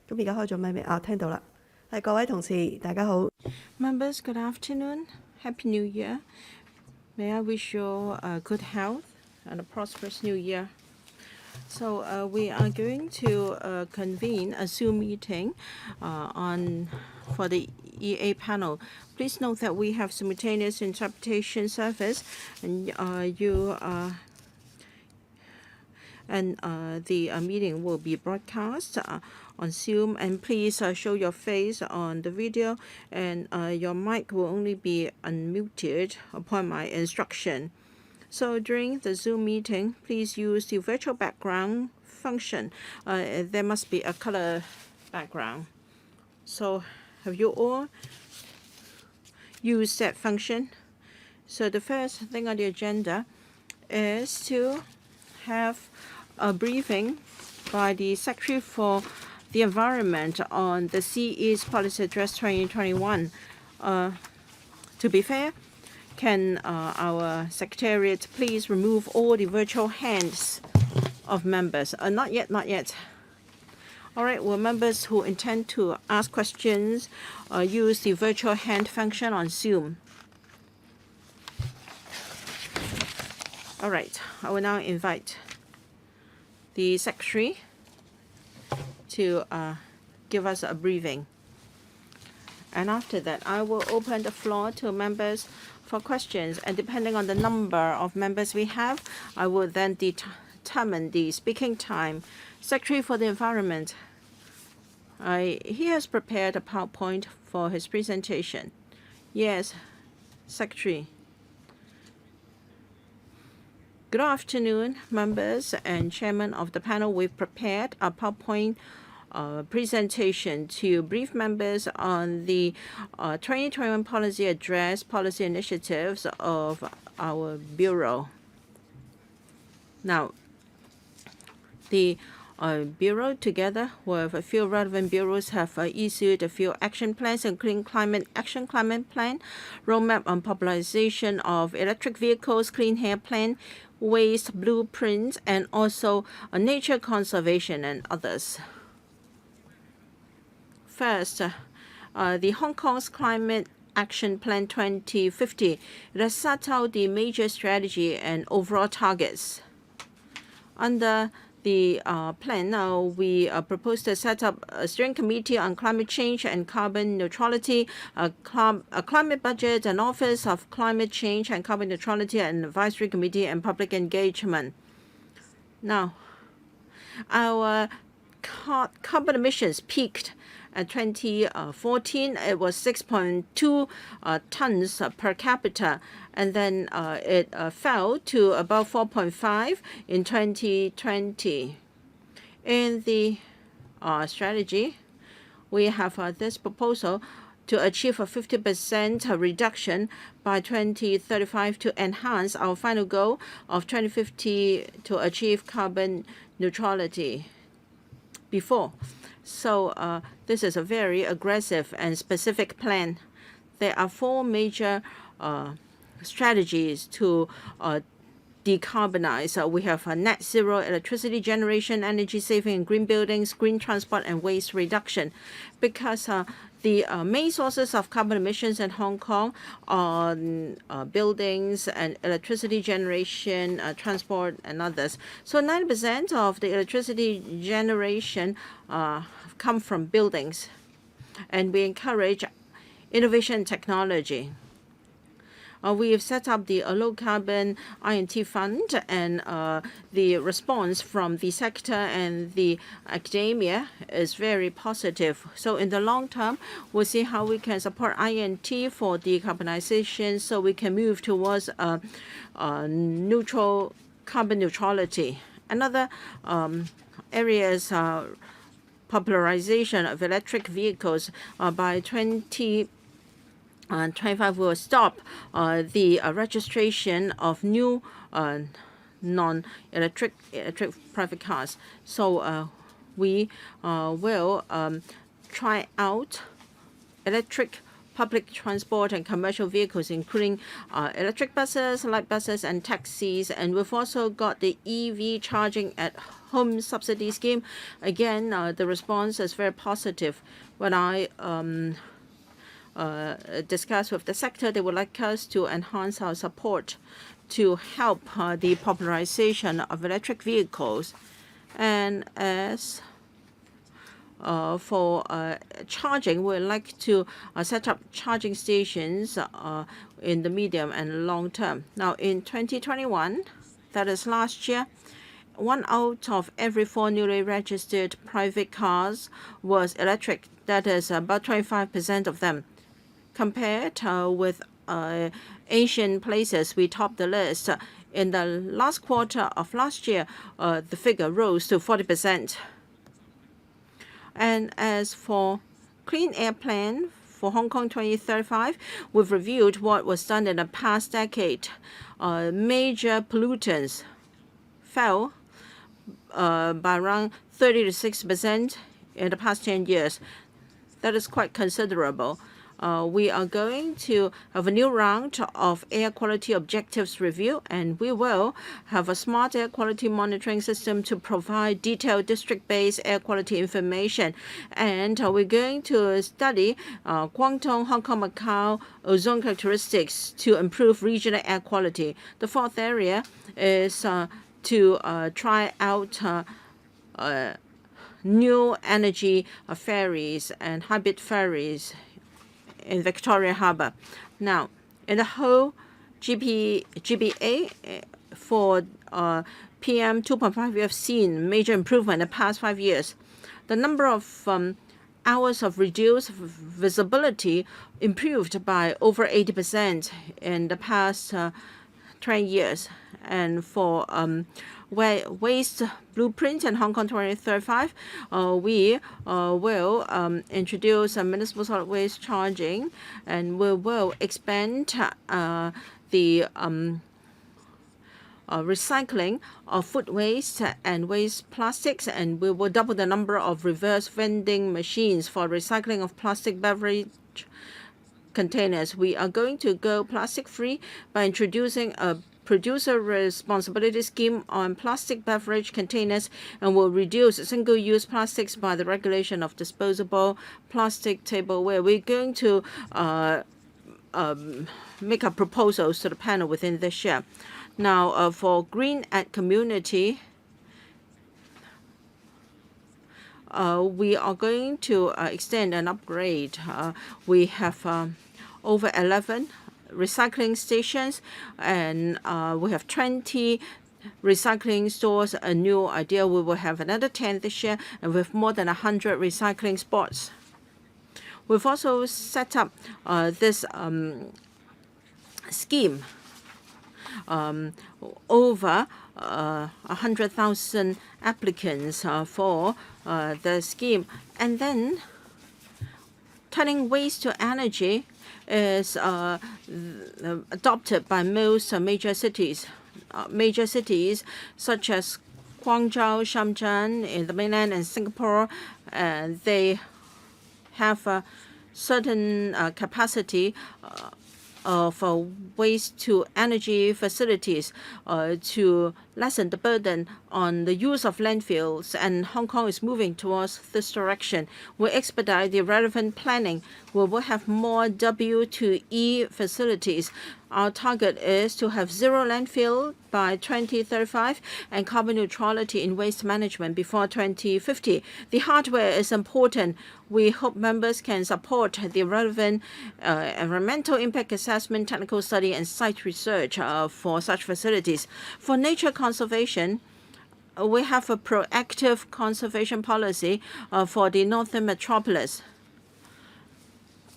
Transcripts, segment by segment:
咁而家開咗咪未？啊，聽到啦。係各位同事，大家好。Members, good afternoon. Happy New Year. May I wish you good health and a prosperous New Year. So we are going to convene a Zoom meeting for the EA panel. Please note that we have simultaneous interpretation service, and the meeting will be broadcast on Zoom. And please show your face on the video, and your mic will only be unmuted upon my instruction. So during the Zoom meeting, please use the virtual background function. There must be a color background. So have you all used that function? So the first thing on the agenda is to have a briefing by the Secretary for the Environment on the CE's Policy Address 2021. To be fair, can our Secretariat please remove all the virtual hands of members? Not yet, not yet. All right, will members who intend to ask questions use the virtual hand function on Zoom? All right, I will now invite the Secretary to give us a briefing. And after that, I will open the floor to members for questions. And depending on the number of members we have, I will then determine the speaking time. Secretary for the Environment, he has prepared a PowerPoint for his presentation. Yes, Secretary. Good afternoon, members and chairman of the panel. We've prepared a PowerPoint presentation to brief members on the 2021 policy address, policy initiatives of our Bureau. Now, the Bureau, together with a few relevant bureaus, have issued a few action plans, including Climate Action Climate Plan, Roadmap on Popularization of Electric Vehicles, Clean Air Plan, Waste Blueprint, and also Nature Conservation and others. First, the Hong Kong's Climate Action Plan 2050. It has set out the major strategy and overall targets. Under the plan, now we propose to set up a steering committee on climate change and carbon neutrality, a climate budget, an office of climate change and carbon neutrality, an advisory committee, and public engagement. Now, our carbon emissions peaked at 2014. It was 6.2 tons per capita, and then it fell to about 4.5 in 2020. In the strategy, we have this proposal to achieve a 50% reduction by 2035 to enhance our final goal of 2050 to achieve carbon neutrality before. So this is a very aggressive and specific plan. There are four major strategies to decarbonize. We have net zero electricity generation, energy saving and green buildings, green transport, and waste reduction. Because the main sources of carbon emissions in Hong Kong are buildings and electricity generation, transport, and others. So 90% of the electricity generation come from buildings, and we encourage innovation technology. We have set up the low carbon I&T fund, and the response from the sector and the academia is very positive. So in the long term, we'll see how we can support I&T for decarbonization, so we can move towards neutral carbon neutrality. Another area is popularization of electric vehicles. By 2025 will stop the registration of new non-electric private cars. So we will try out electric public transport and commercial vehicles, including electric buses, light buses, and taxis. And we've also got the EV charging at home subsidy scheme. Again, the response is very positive. When I discuss with the sector, they would like us to enhance our support to help the popularization of electric vehicles. And as for charging, we'd like to set up charging stations in the medium and long term. Now, in 2021, that is last year, 1 out of every 4 newly registered private cars was electric. That is about 25% of them. Compared with Asian places, we topped the list. In the last quarter of last year, the figure rose to 40%. And as for Clean Air Plan for Hong Kong 2035, we've reviewed what was done in the past decade. Major pollutants fell by around 30 to 6% in the past 10 years. That is quite considerable. We are going to have a new round of air quality objectives review, and we will have a smart air quality monitoring system to provide detailed district-based air quality information. And we're going to study Guangdong, Hong Kong, Macau ozone characteristics to improve regional air quality. The fourth area is to try out new energy ferries and hybrid ferries in Victoria Harbour. Now, in the whole GBA for PM 2.5, we have seen major improvement in the past 5 years. The number of hours of reduced visibility improved by over 80% in the past 20 years. And for waste blueprint in Hong Kong 2035, we will introduce a municipal solid waste charging, and we will expand the recycling of food waste and waste plastics, and we will double the number of reverse vending machines for recycling of plastic beverage containers. We are going to go plastic free by introducing a producer responsibility scheme on plastic beverage containers, and will reduce single-use plastics by the regulation of disposable plastic tableware. We're going to make our proposals to the panel within this year. Now, for green at community, we are going to extend and upgrade. We have over 11 recycling stations, and we have 20 recycling stores. A new idea, we will have another 10 this year, and with more than 100 recycling spots. We've also set up this scheme. Over 100,000 applicants for the scheme. And then turning waste to energy is adopted by most major cities. Major cities such as Guangzhou, Shenzhen in the mainland, and Singapore, they have a certain capacity of waste to energy facilities to lessen the burden on the use of landfills, and Hong Kong is moving towards this direction. We'll expedite the relevant planning. We will have more W to E facilities. Our target is to have zero landfill by 2035 and carbon neutrality in waste management before 2050. The hardware is important. We hope members can support the relevant environmental impact assessment, technical study, and site research for such facilities. For nature conservation, we have a proactive conservation policy for the Northern Metropolis.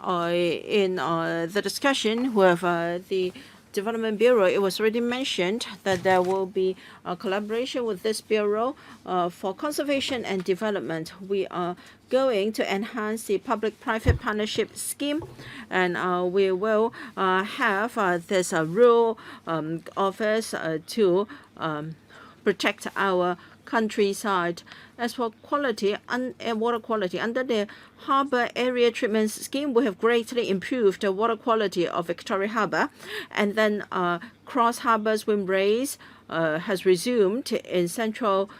In the discussion with the Development Bureau, it was already mentioned that there will be a collaboration with this bureau for conservation and development. We are going to enhance the public-private partnership scheme, and we will have this rural office to protect our countryside. As for quality, water quality, under the harbour area treatment scheme, we have greatly improved the water quality of Victoria Harbour. And then cross harbour swim race has resumed in central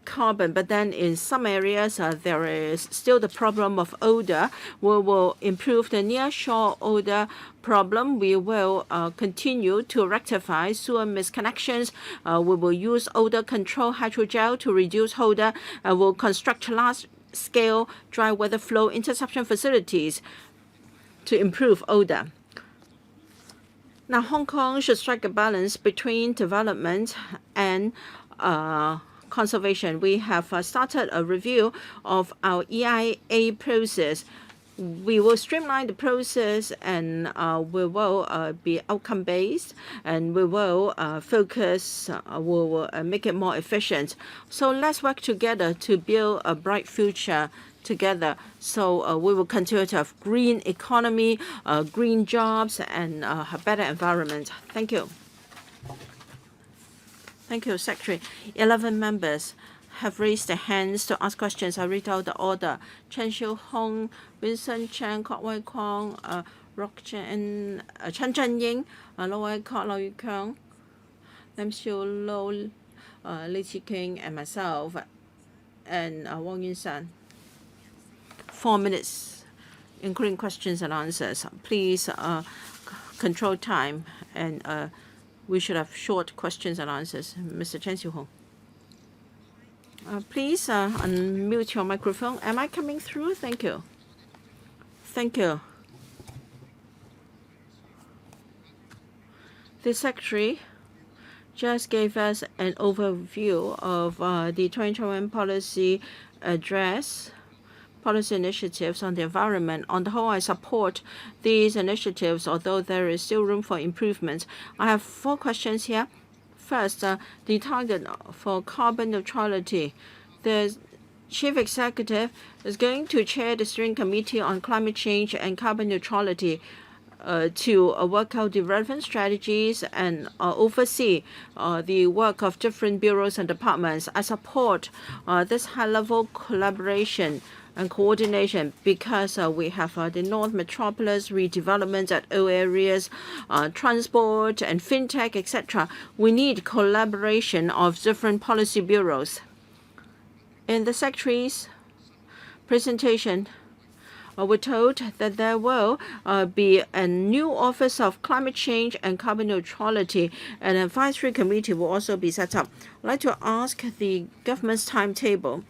carbon, but then in some areas there is still the problem of odor. We will improve the near-shore odor problem. We will continue to rectify sewer misconnections. We will use odor control hydrogel to reduce odor. We'll construct large-scale dry weather flow interception facilities to improve odor. Now, Hong Kong should strike a balance between development and conservation. We have started a review of our EIA process. We will streamline the process and we will be outcome-based, and we will focus, we will make it more efficient. So let's work together to build a bright future together. So we will continue to have green economy, green jobs, and a better environment. Thank you. Thank you, Secretary. 11 members have raised their hands to ask questions. I read out the order. Chen Xiu-hong, Vincent Chan, KWOK Wai-keung, Rock Chen, Chen Zhenying, Lo Wai-keung, Lo Wai-keung, Lam Xiu-lo, Li Qi-king, and myself, and Wang Yun-san. 4 minutes, including questions and answers. Please control time, and we should have short questions and answers. Mr. Chen Xiu-hong. Please unmute your microphone. Am I coming through? Thank you. Thank you. The Secretary just gave us an overview of the 2021 policy address, policy initiatives on the environment. On the whole, I support these initiatives, although there is still room for improvement. I have 4 questions here. First, the target for carbon neutrality. The Chief Executive is going to chair the Steering Committee on Climate Change and Carbon Neutrality to work out the relevant strategies and oversee the work of different bureaus and departments. I support this high-level collaboration and coordination because we have the North Metropolis redevelopment at all areas, transport and fintech, etc. We need collaboration of different policy bureaus. In the Secretary's presentation, we're told that there will be a new Office of Climate Change and Carbon Neutrality. An advisory committee will also be set up. I'd like to ask the government's timetable,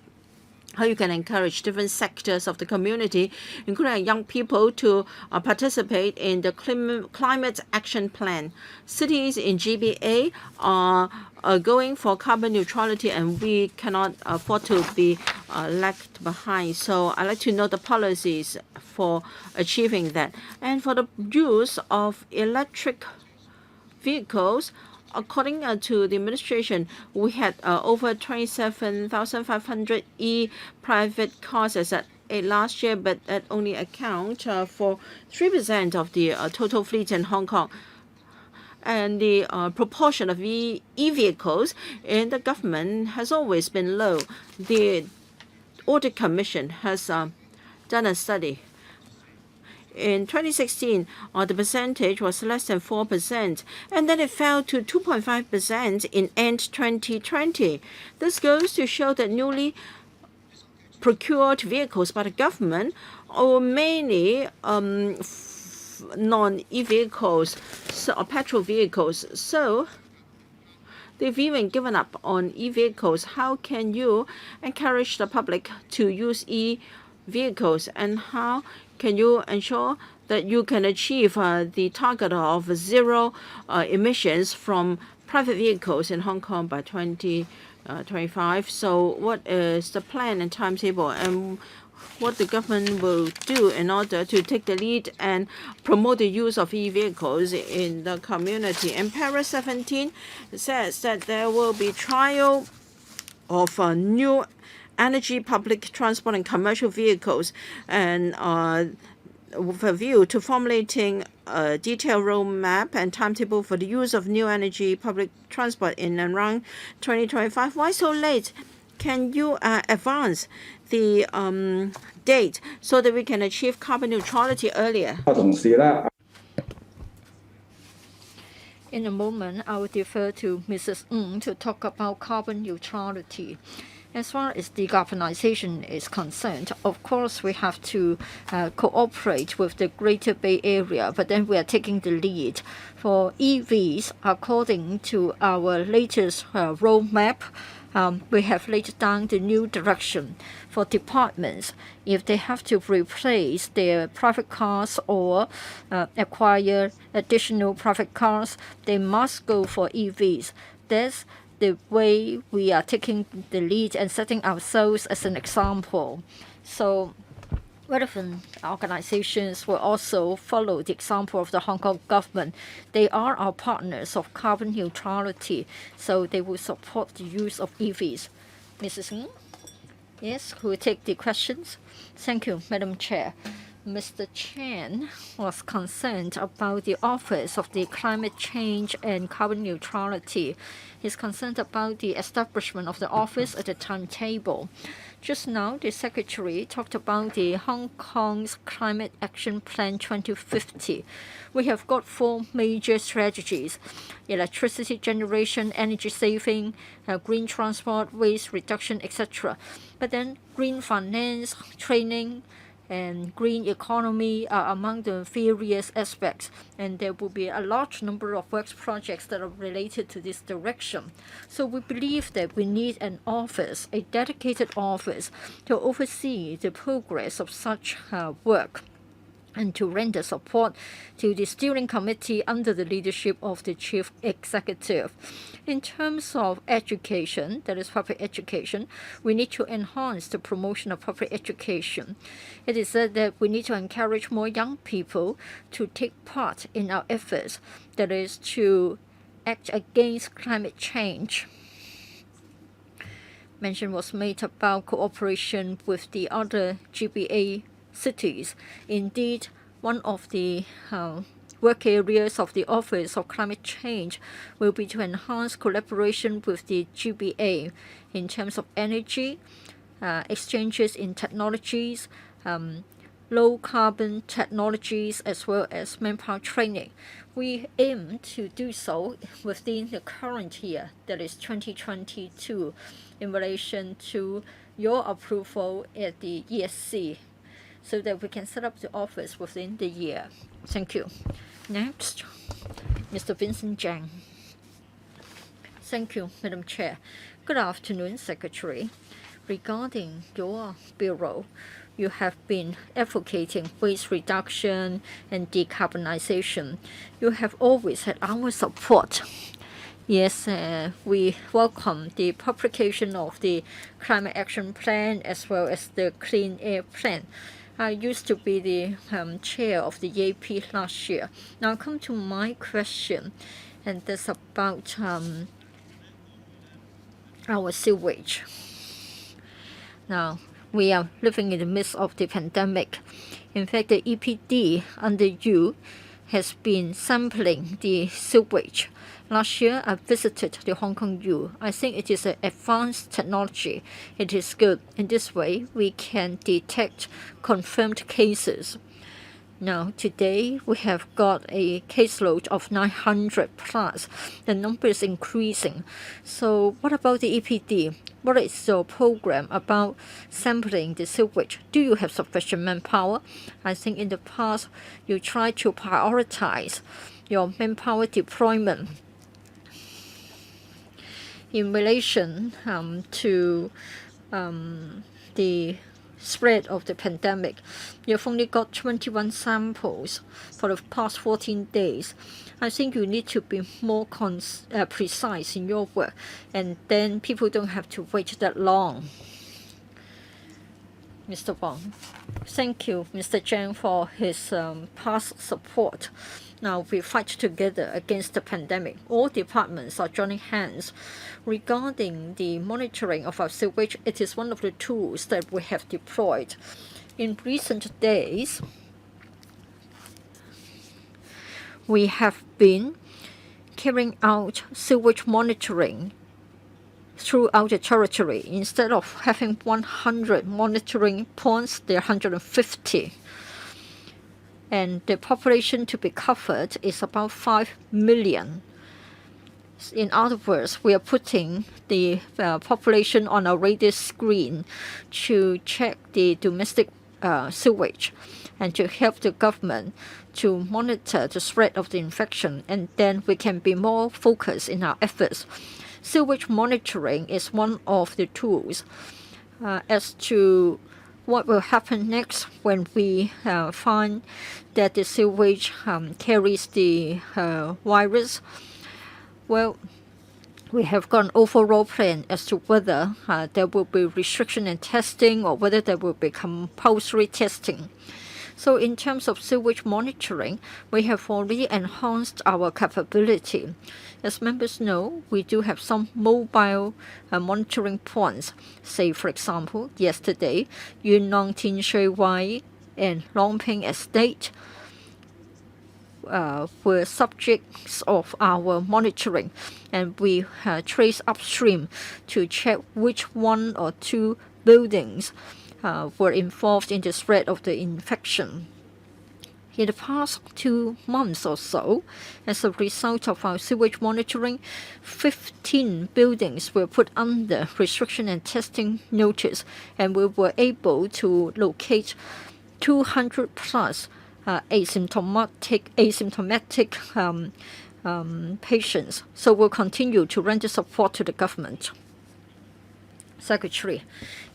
how you can encourage different sectors of the community, including young people, to participate in the climate action plan. Cities in GBA are going for carbon neutrality, and we cannot afford to be left behind. So I'd like to know the policies for achieving that. And for the use of electric vehicles, according to the administration, we had over 27,500 private cars as at last year, but that only account for 3% of the total fleet in Hong Kong. And the proportion of e-vehicles in the government has always been low. The Audit Commission has done a study. In 2016, the percentage was less than 4%, and then it fell to 2.5% in end 2020. This goes to show that newly procured vehicles by the government are mainly non-e-vehicles or petrol vehicles. So if you haven't given up on e-vehicles, how can you encourage the public to use e-vehicles, and how can you ensure that you can achieve the target of zero emissions from private vehicles in Hong Kong by 2025? So what is the plan and timetable, and what the government will do in order to take the lead and promote the use of e-vehicles in the community? And Para 17 says that there will be trial of new energy public transport and commercial vehicles, and with a view to formulating a detailed roadmap and timetable for the use of new energy public transport in around 2025. Why so late? can you advance the date so that we can achieve carbon neutrality earlier? 同事咧。 In a moment, I will defer to Mrs. Ng to talk about carbon neutrality. As far as decarbonization is concerned, of course, we have to cooperate with the Greater Bay Area, but then we are taking the lead. For EVs, according to our latest roadmap, we have laid down the new direction for departments. If they have to replace their private cars or acquire additional private cars, they must go for EVs. That's the way we are taking the lead and setting ourselves as an example. So relevant organizations will also follow the example of the Hong Kong government. They are our partners of carbon neutrality, so they will support the use of EVs. Mrs. Ng? Yes, who will take the questions? Thank you, Madam Chair. Mr. Chen was concerned about the Office of the Climate Change and Carbon Neutrality. He's concerned about the establishment of the office at the timetable. Just now, the Secretary talked about the Hong Kong's Climate Action Plan 2050. We have got 4 major strategies: electricity generation, energy saving, green transport, waste reduction, etc. But then green finance, training, and green economy are among the various aspects, and there will be a large number of works projects that are related to this direction. So we believe that we need an office, a dedicated office, to oversee the progress of such work and to render support to the steering committee under the leadership of the chief executive. In terms of education, that is public education, we need to enhance the promotion of public education. It is said that we need to encourage more young people to take part in our efforts, that is to act against climate change. Mention was made about cooperation with the other GBA cities. Indeed, one of the work areas of the Office of Climate Change will be to enhance collaboration with the GBA in terms of energy, exchanges in technologies, low carbon technologies, as well as manpower training. We aim to do so within the current year, that is 2022, in relation to your approval at the ESC, so that we can set up the office within the year. Thank you. Next, Mr. Vincent Zhang. Thank you, Madam Chair. Good afternoon, Secretary. Regarding your bureau, you have been advocating waste reduction and decarbonization. You have always had our support. Yes, we welcome the publication of the Climate Action Plan as well as the Clean Air Plan. I used to be the chair of the EAP last year. Now come to my question, and that's about our sewage. Now, we are living in the midst of the pandemic. In fact, the EPD under you has been sampling the sewage. Last year, I visited the Hong Kong U. I think it is an advanced technology. It is good. In this way, we can detect confirmed cases. Now, today, we have got a caseload of 900 plus. The number is increasing. So what about the EPD? What is your program about sampling the sewage? Do you have sufficient manpower? I think in the past, you tried to prioritize your manpower deployment in relation to the spread of the pandemic. You've only got 21 samples for the past 14 days. I think you need to be more precise in your work, and then people don't have to wait that long. Mr. Wong. Thank you, Mr. Zhang, for his past support. Now we fight together against the pandemic. All departments are joining hands. Regarding the monitoring of our sewage, it is one of the tools that we have deployed. In recent days, we have been carrying out sewage monitoring throughout the territory. Instead of having 100 monitoring points, there are 150. And the population to be covered is about 5 million. In other words, we are putting the population on a radar screen to check the domestic sewage and to help the government to monitor the spread of the infection, and then we can be more focused in our efforts. Sewage monitoring is one of the tools. As to what will happen next when we find that the sewage carries the virus, well, we have got an overall plan as to whether there will be restriction and testing or whether there will be compulsory testing. So in terms of sewage monitoring, we have already enhanced our capability. As members know, we do have some mobile monitoring points. Say, for example, yesterday, Yuen Long Tin Shui Wai and Long Ping Estate were subjects of our monitoring, and we trace upstream to check which one or two buildings were involved in the spread of the infection. In the past 2 months or so, as a result of our sewage monitoring, 15 buildings were put under restriction and testing notice, and we were able to locate 200 plus asymptomatic patients. So we'll continue to render support to the government. Secretary,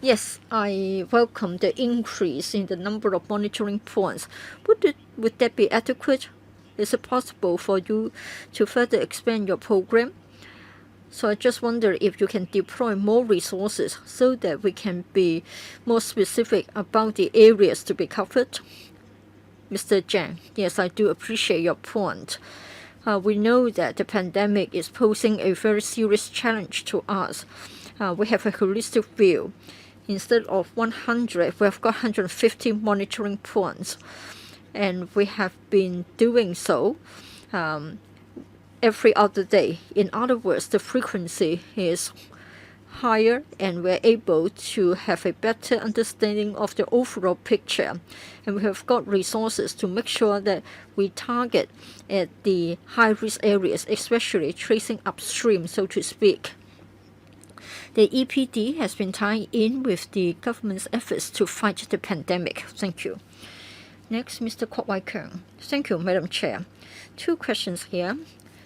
yes, I welcome the increase in the number of monitoring points. Would that be adequate? Is it possible for you to further expand your program? So I just wonder if you can deploy more resources so that we can be more specific about the areas to be covered. Mr. Zhang, yes, I do appreciate your point. We know that the pandemic is posing a very serious challenge to us. We have a holistic view. Instead of 100, we have got 150 monitoring points. And we have been doing so every other day. In other words, the frequency is higher, and we're able to have a better understanding of the overall picture. And we have got resources to make sure that we target at the high-risk areas, especially tracing upstream, so to speak. The EPD has been tying in with the government's efforts to fight the pandemic. Thank you. Next, Mr. KWOK Wai-keung. Thank you, Madam Chair. 2 questions here.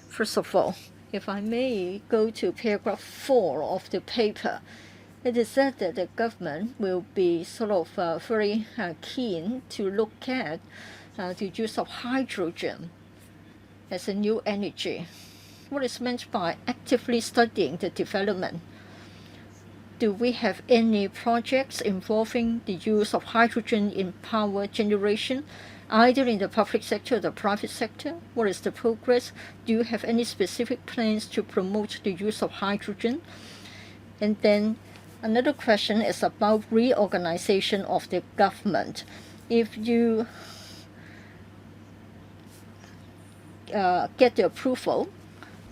First of all, if I may go to paragraph 4 of the paper, it is said that the government will be sort of very keen to look at the use of hydrogen as a new energy. What is meant by actively studying the development? Do we have any projects involving the use of hydrogen in power generation, either in the public sector or the private sector? What is the progress? Do you have any specific plans to promote the use of hydrogen? And then another question is about reorganization of the government. If you get the approval,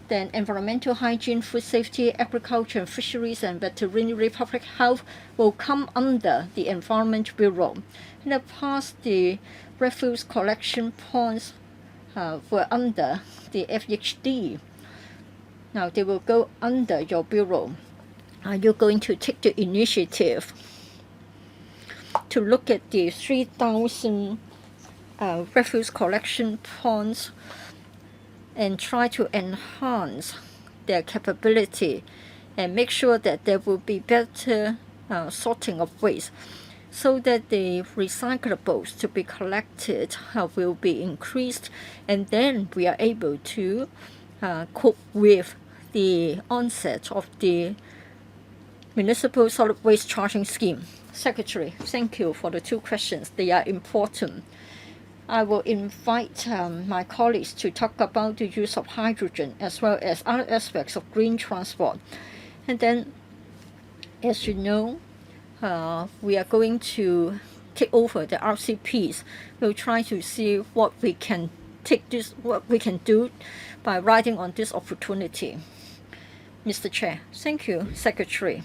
then environmental hygiene, food safety, agriculture and fisheries, and veterinary public health will come under the Environment Bureau. In the past, the refuse collection points were under the FHD. Now they will go under your bureau. Are you going to take the initiative to look at the 3,000 refuse collection points and try to enhance their capability and make sure that there will be better sorting of waste, so that the recyclables to be collected will be increased, and then we are able to cope with the onset of the municipal solid waste charging scheme. Secretary, thank you for the 2 questions. They are important. I will invite my colleagues to talk about the use of hydrogen as well as other aspects of green transport. And then, as you know, we are going to take over the RCPs. We'll try to see what we can do by riding on this opportunity. Mr. Chair. Thank you, Secretary.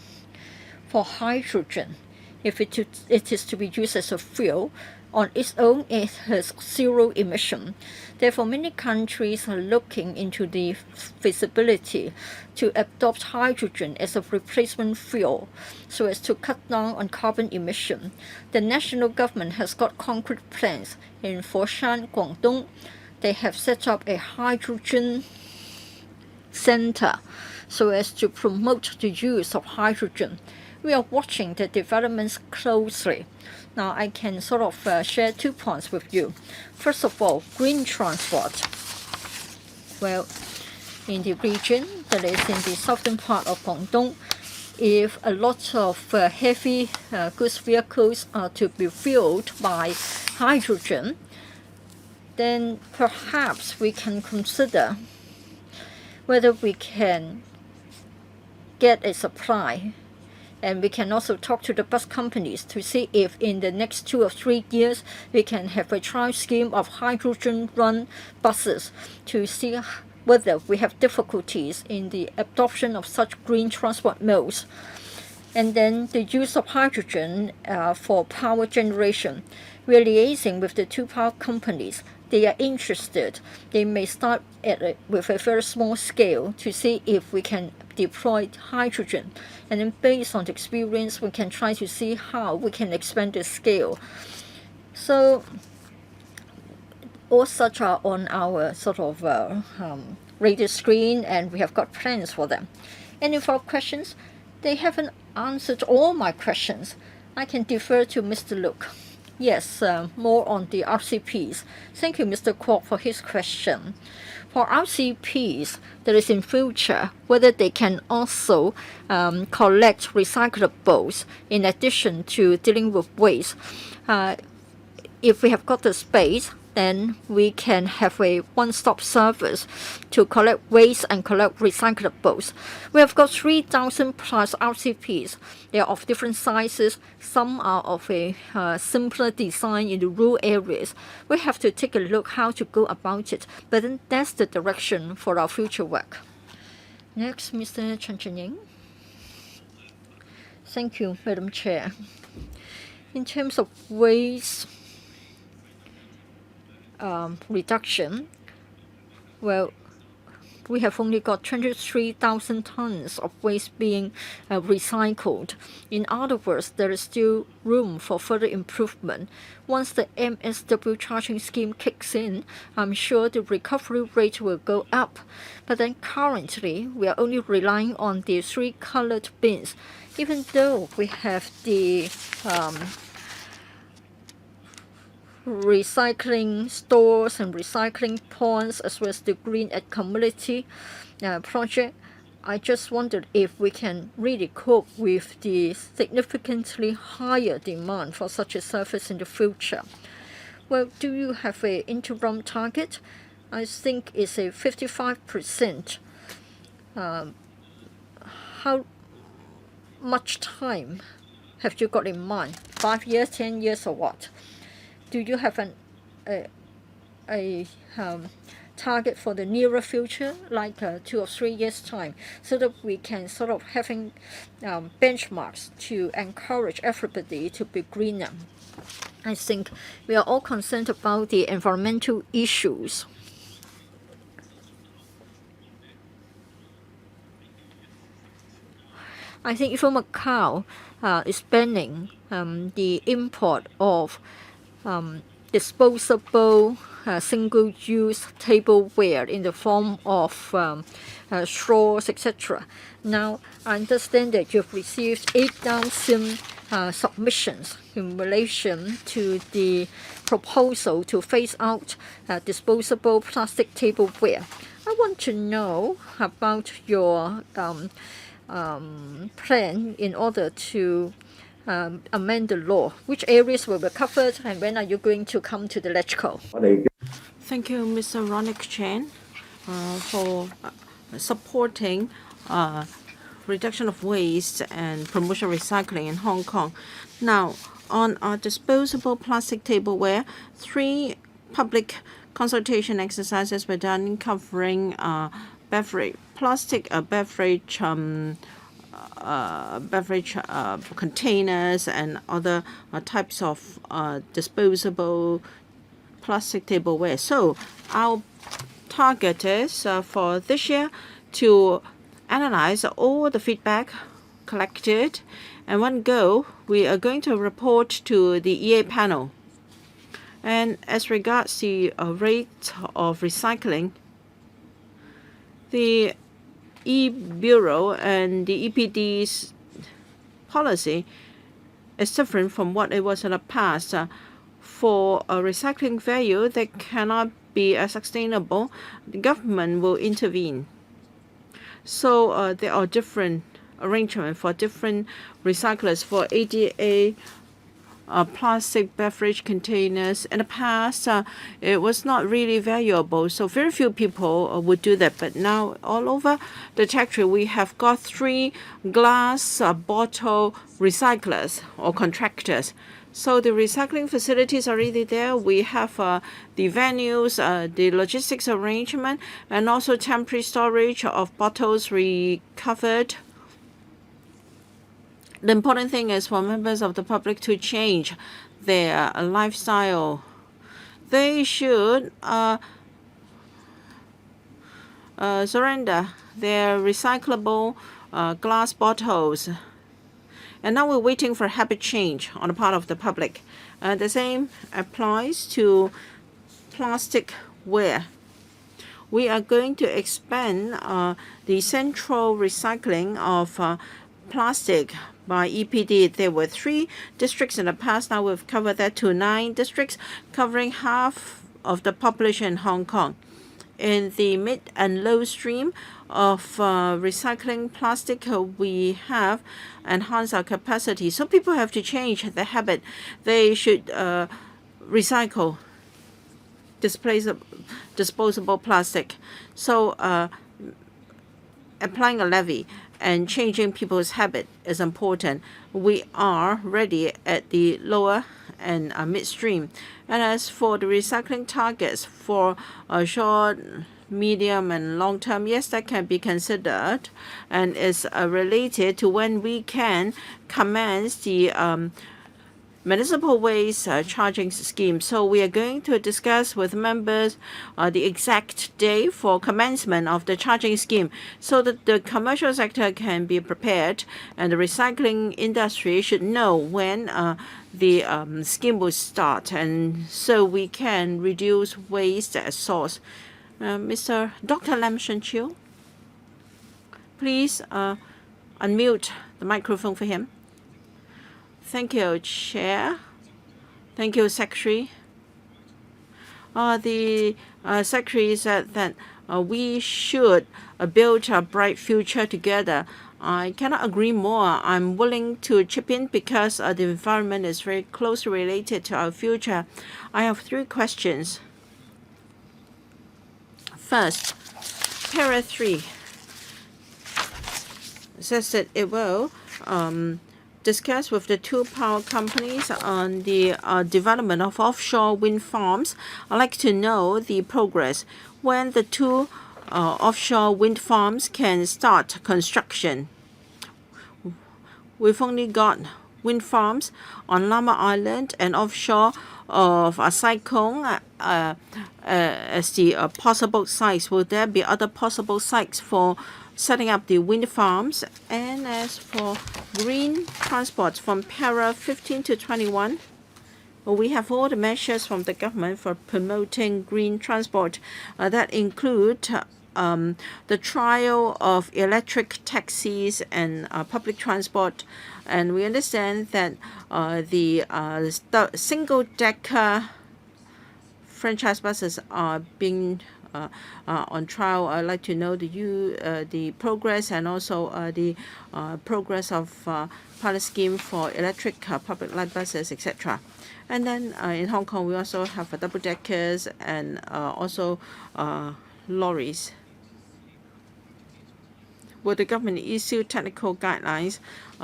For hydrogen, if it is to be used as a fuel, on its own it has zero emission. Therefore, many countries are looking into the feasibility to adopt hydrogen as a replacement fuel so as to cut down on carbon emission. The national government has got concrete plans. In Foshan, Guangdong, they have set up a hydrogen center so as to promote the use of hydrogen. We are watching the developments closely. Now, I can sort of share 2 points with you. First of all, green transport. Well, in the region, that is in the southern part of Guangdong, if a lot of heavy goods vehicles are to be fueled by hydrogen, then perhaps we can consider whether we can get a supply. And we can also talk to the bus companies to see if in the next 2 or 3 years we can have a trial scheme of hydrogen-run buses to see whether we have difficulties in the adoption of such green transport modes. And then the use of hydrogen for power generation. We are liaising with the 2 power companies. They are interested. They may start with a very small scale to see if we can deploy hydrogen. And then based on the experience, we can try to see how we can expand the scale. So all such are on our sort of radar screen, and we have got plans for them. Any follow-up questions? They haven't answered all my questions. I can defer to Mr. Luke. Yes, more on the RCPs. Thank you, Mr. Kwok, for his question. For RCPs, there is in future whether they can also collect recyclables in addition to dealing with waste. If we have got the space, then we can have a one-stop service to collect waste and collect recyclables. We have got 3,000 plus RCPs. They are of different sizes. Some are of a simpler design in the rural areas. We have to take a look how to go about it, but then that's the direction for our future work. Next, Mr. Chen Chenying. Thank you, Madam Chair. In terms of waste reduction, well, we have only got 23,000 tons of waste being recycled. In other words, there is still room for further improvement. Once the MSW charging scheme kicks in, I'm sure the recovery rate will go up. But then currently, we are only relying on the 3 colored bins. Even though we have the recycling stores and recycling ponds, as well as the Green at Community project, I just wondered if we can really cope with the significantly higher demand for such a service in the future. Well, do you have an interim target? I think it's a 55%. How much time have you got in mind? 5 years, 10 years, or what? Do you have a target for the nearer future, like 2 or 3 years' time, so that we can sort of having benchmarks to encourage everybody to be greener? I think we are all concerned about the environmental issues. I think even Macau is banning the import of disposable single-use tableware in the form of straws, etc. Now, I understand that you've received 8,000 submissions in relation to the proposal to phase out disposable plastic tableware. I want to know about your plan in order to amend the law. Which areas will be covered, and when are you going to come to the LegCo? Thank you, Mr. Ronick Chen, for supporting reduction of waste and promotion of recycling in Hong Kong. Now, on our disposable plastic tableware, 3 public consultation exercises were done covering beverage plastic beverage containers and other types of disposable plastic tableware. So our target is for this year to analyze all the feedback collected, and one go we are going to report to the EA panel. And as regards the rate of recycling, the E-Bureau and the EPD's policy is different from what it was in the past. For a recycling value that cannot be sustainable, the government will intervene. So there are different arrangements for different recyclers. For ADA plastic beverage containers, in the past it was not really valuable, so very few people would do that. But now all over the territory we have got 3 glass bottle recyclers or contractors. So the recycling facilities are already there. We have the venues, the logistics arrangement, and also temporary storage of bottles recovered. The important thing is for members of the public to change their lifestyle. They should surrender their recyclable glass bottles. And now we're waiting for habit change on the part of the public. The same applies to plastic ware. We are going to expand the central recycling of plastic by EPD. There were 3 districts in the past. Now we've covered that to 9 districts, covering half of the population in Hong Kong. In the mid and low stream of recycling plastic, we have enhanced our capacity. So people have to change their habit. They should recycle disposable plastic. So applying a levy and changing people's habit is important. We are ready at the lower and midstream. And as for the recycling targets for short, medium, and long term, yes, that can be considered, and is related to when we can commence the municipal waste charging scheme. So we are going to discuss with members the exact day for commencement of the charging scheme so that the commercial sector can be prepared and the recycling industry should know when the scheme will start, and so we can reduce waste at source. Mr. Dr. Lam Shun Chiu, please unmute the microphone for him. Thank you, Chair. Thank you, Secretary. The Secretary said that we should build a bright future together. I cannot agree more. I'm willing to chip in because the environment is very closely related to our future. I have 3 questions. First, Para 3 says that it will discuss with the 2 power companies on the development of offshore wind farms. I'd like to know the progress when the 2 offshore wind farms can start construction. We've only got wind farms on Lamma Island and offshore of Sai Kung as the possible sites. Will there be other possible sites for setting up the wind farms? And as for green transport from Para 15 to 21, we have all the measures from the government for promoting green transport that include the trial of electric taxis and public transport. And we understand that the single-decker franchise buses are being on trial. I'd like to know the progress and also the progress of pilot scheme for electric public light buses, etc. And then in Hong Kong, we also have double-deckers and also lorries. Will the government issue technical guidelines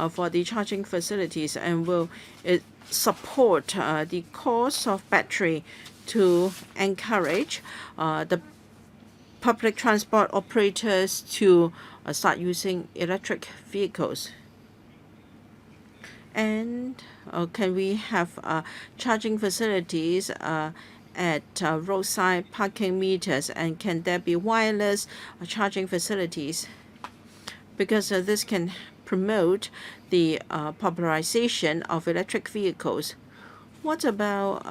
for the charging facilities, and will it support the cost of battery to encourage the public transport operators to start using electric vehicles? And can we have charging facilities at roadside parking meters, and can there be wireless charging facilities? Because this can promote the popularization of electric vehicles. What about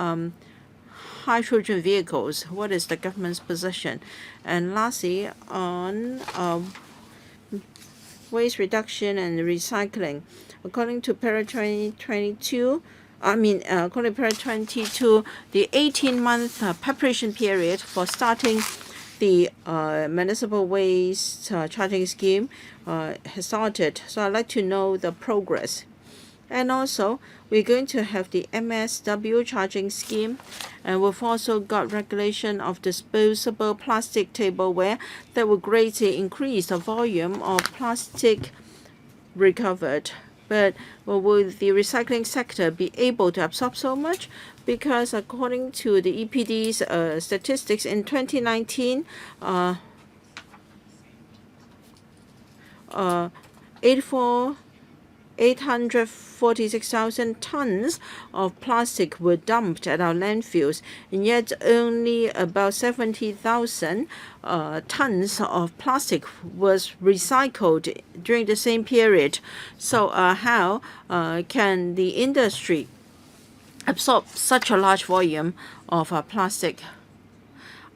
hydrogen vehicles? What is the government's position? And lastly, on waste reduction and recycling, according to para 2022, according to para 22, the 18-month preparation period for starting the municipal waste charging scheme has started. So I'd like to know the progress. And also, we're going to have the MSW charging scheme, and we've also got regulation of disposable plastic tableware that will greatly increase the volume of plastic recovered. But will the recycling sector be able to absorb so much? Because according to the EPD's statistics in 2019, 846,000 tons of plastic were dumped at our landfills, and yet only about 70,000 tons of plastic was recycled during the same period. So how can the industry absorb such a large volume of plastic?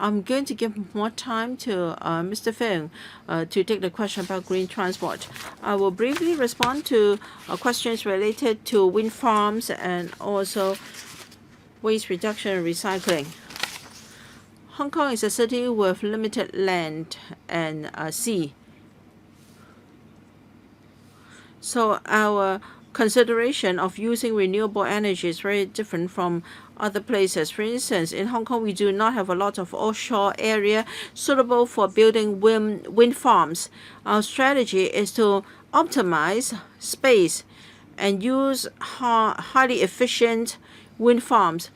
I'm going to give more time to Mr. Feng to take the question about green transport. I will briefly respond to questions related to wind farms and also waste reduction and recycling. Hong Kong is a city with limited land and sea. So our consideration of using renewable energy is very different from other places. For instance, in Hong Kong, we do not have a lot of offshore area suitable for building wind farms. Our strategy is to optimize space and use highly efficient wind farms.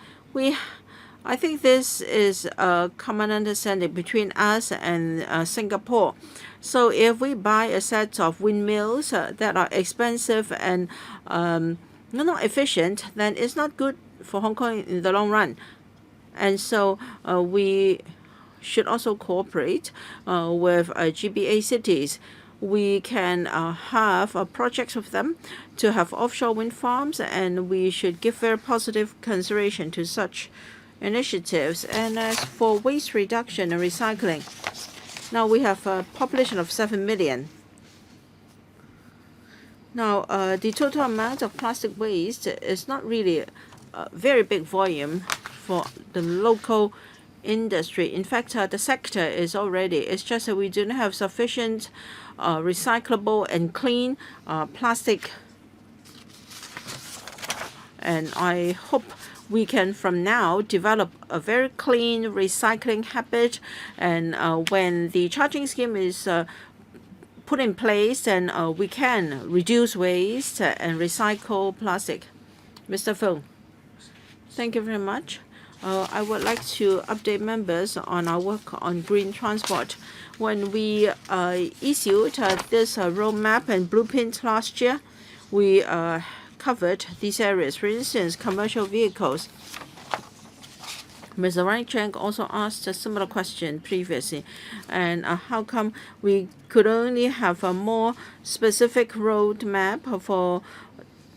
I think this is a common understanding between us and Singapore. So if we buy a set of windmills that are expensive and not efficient, then it's not good for Hong Kong in the long run. And so we should also cooperate with GBA cities. We can have projects with them to have offshore wind farms, and we should give very positive consideration to such initiatives. And as for waste reduction and recycling, now we have a population of 7 million. Now, the total amount of plastic waste is not really a very big volume for the local industry. In fact, the sector is already. It's just that we do not have sufficient recyclable and clean plastic. And I hope we can from now develop a very clean recycling habit, and when the charging scheme is put in place, then we can reduce waste and recycle plastic. Mr. Feng, thank you very much. I would like to update members on our work on green transport. When we issued this roadmap and blueprint last year, we covered these areas. For instance, commercial vehicles. Mr. Wai-keung also asked a similar question previously, and how come we could only have a more specific roadmap for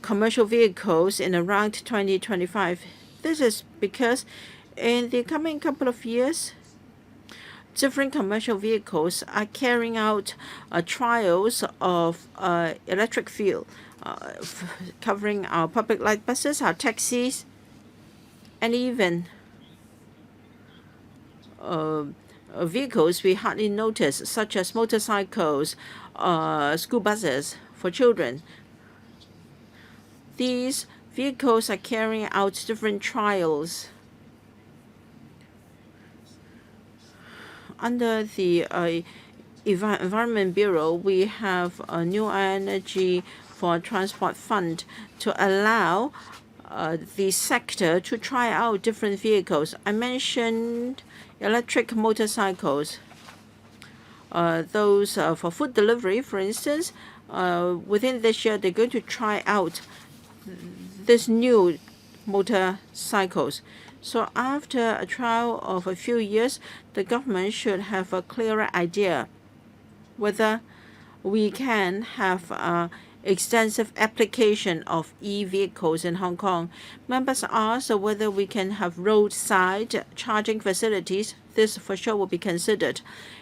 commercial vehicles in around 2025? This is because in the coming couple of years, different commercial vehicles are carrying out trials of electric fuel, covering our public light buses, our taxis, and even vehicles we hardly notice, such as motorcycles, school buses for children. These vehicles are carrying out different trials. Under the Environment Bureau, we have a new energy for transport fund to allow the sector to try out different vehicles. I mentioned electric motorcycles. those for food delivery, for instance, within this year they're going to try out this new motorcycles. So after a trial of a few years, the government should have a clearer idea whether we can have extensive application of e-vehicles in Hong Kong. Members asked whether we can have roadside charging facilities. This for sure will be considered.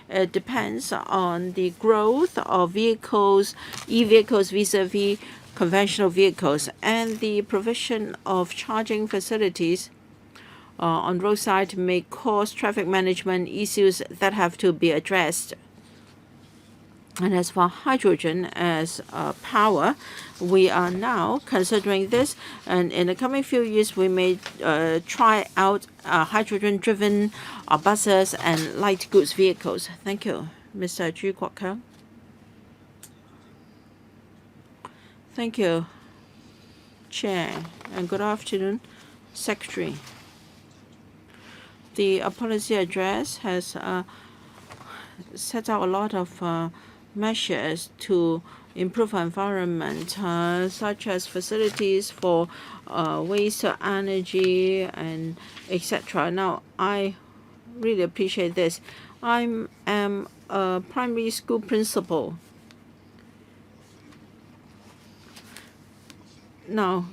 It depends on the growth of vehicles, e-vehicles vis-a-vis conventional vehicles, and the provision of charging facilities on roadside may cause traffic management issues that have to be addressed. And as for hydrogen as power, we are now considering this, and in the coming few years we may try out hydrogen-driven buses and light goods vehicles. Thank you. Mr. Hon KWOK Wai-keung. Thank you, Chair, and good afternoon, Secretary. The policy address has set out a lot of measures to improve our environment, such as facilities for waste energy and etc. Now, I really appreciate this. I am a primary school principal. Now,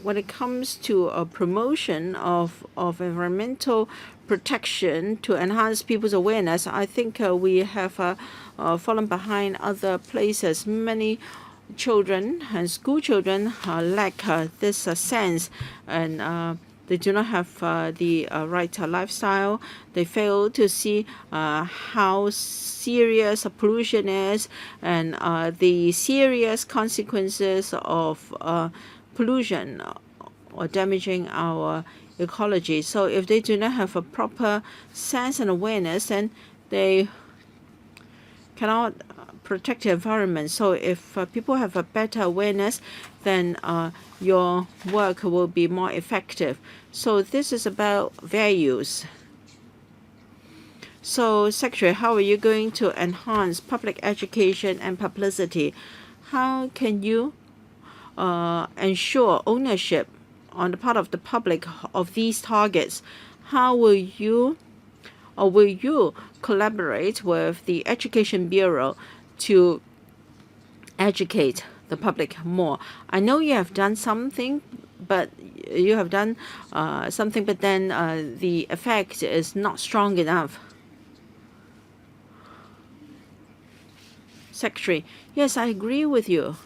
when it comes to a promotion of environmental protection to enhance people's awareness, I think we have fallen behind other places. Many children and school children lack this sense, and they do not have the right lifestyle. They fail to see how serious pollution is and the serious consequences of pollution or damaging our ecology. So if they do not have a proper sense and awareness, then they cannot protect the environment. So if people have a better awareness, then your work will be more effective. So this is about values. So, Secretary, how are you going to enhance public education and publicity? How can you ensure ownership on the part of the public of these targets? How will you collaborate with the Education Bureau to educate the public more? I know you have done something, but then the effect is not strong enough. Secretary, yes, I agree with you.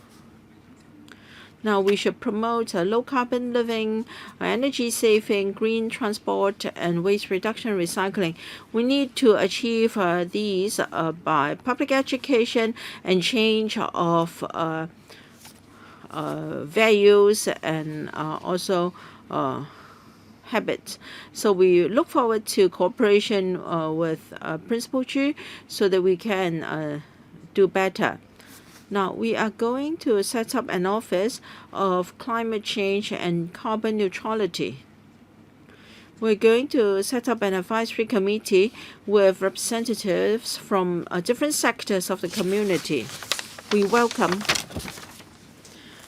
Now we should promote low carbon living, energy saving, green transport, and waste reduction and recycling. We need to achieve these by public education and change of values and also habits. So we look forward to cooperation with Principal Chu so that we can do better. Now, we are going to set up an office of climate change and carbon neutrality. We're going to set up an advisory committee with representatives from different sectors of the community. We welcome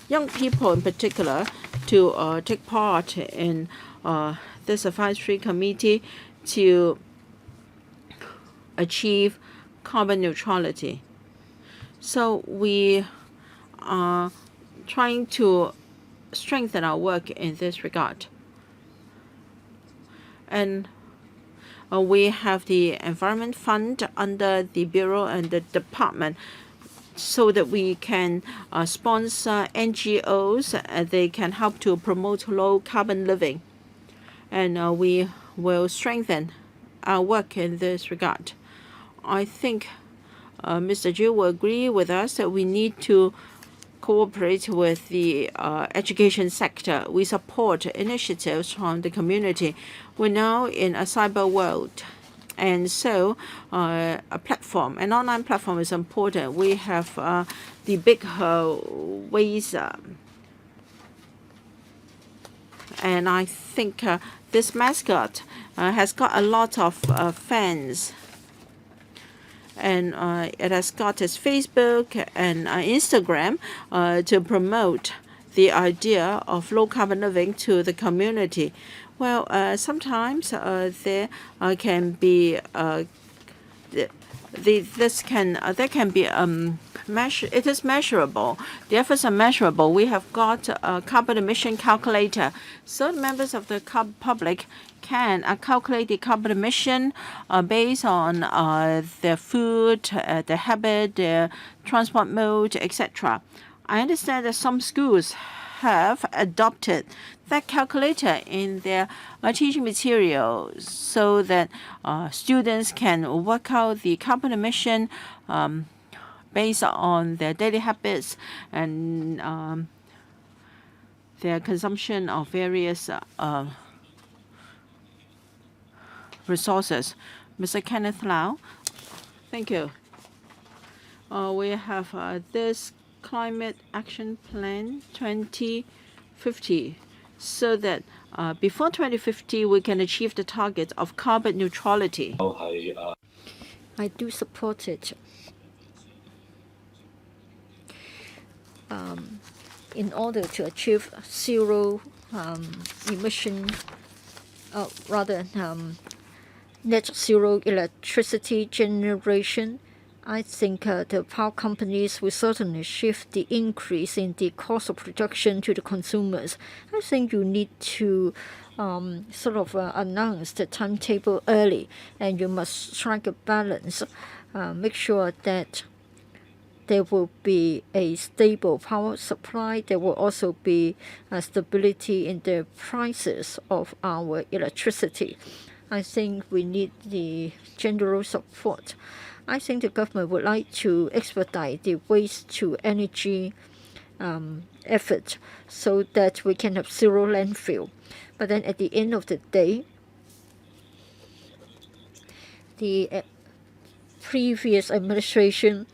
young people in particular to take part in this advisory committee to achieve carbon neutrality. So we are trying to strengthen our work in this regard. And we have the Environment Fund under the Bureau and the Department so that we can sponsor NGOs. They can help to promote low carbon living. And we will strengthen our work in this regard. I think Mr. Zhu will agree with us that we need to cooperate with the education sector. We support initiatives from the community. We're now in a cyber world, and so a platform, an online platform is important. We have the big ways, and I think this mascot has got a lot of fans. and it has got its Facebook and Instagram to promote the idea of low carbon living to the community. Well, sometimes there can be there can be it is measurable. The efforts are measurable. We have got a carbon emission calculator, so the members of the public can calculate the carbon emission based on their food, their habit, their transport mode, etc. I understand that some schools have adopted that calculator in their teaching material so that students can work out the carbon emission based on their daily habits and their consumption of various resources. Mr. Kenneth Lau, thank you. We have this Climate Action Plan 2050, so that before 2050 we can achieve the target of carbon neutrality. I do support it. In order to achieve zero emission, net zero electricity generation, I think the power companies will certainly shift the increase in the cost of production to the consumers. I think you need to announce the timetable early, and you must strike a balance. Make sure that there will be a stable power supply. There will also be stability in the prices of our electricity. I think we need the general support. I think the government would like to expedite the waste to energy effort so that we can have zero landfill. But then at the end of the day, the previous administration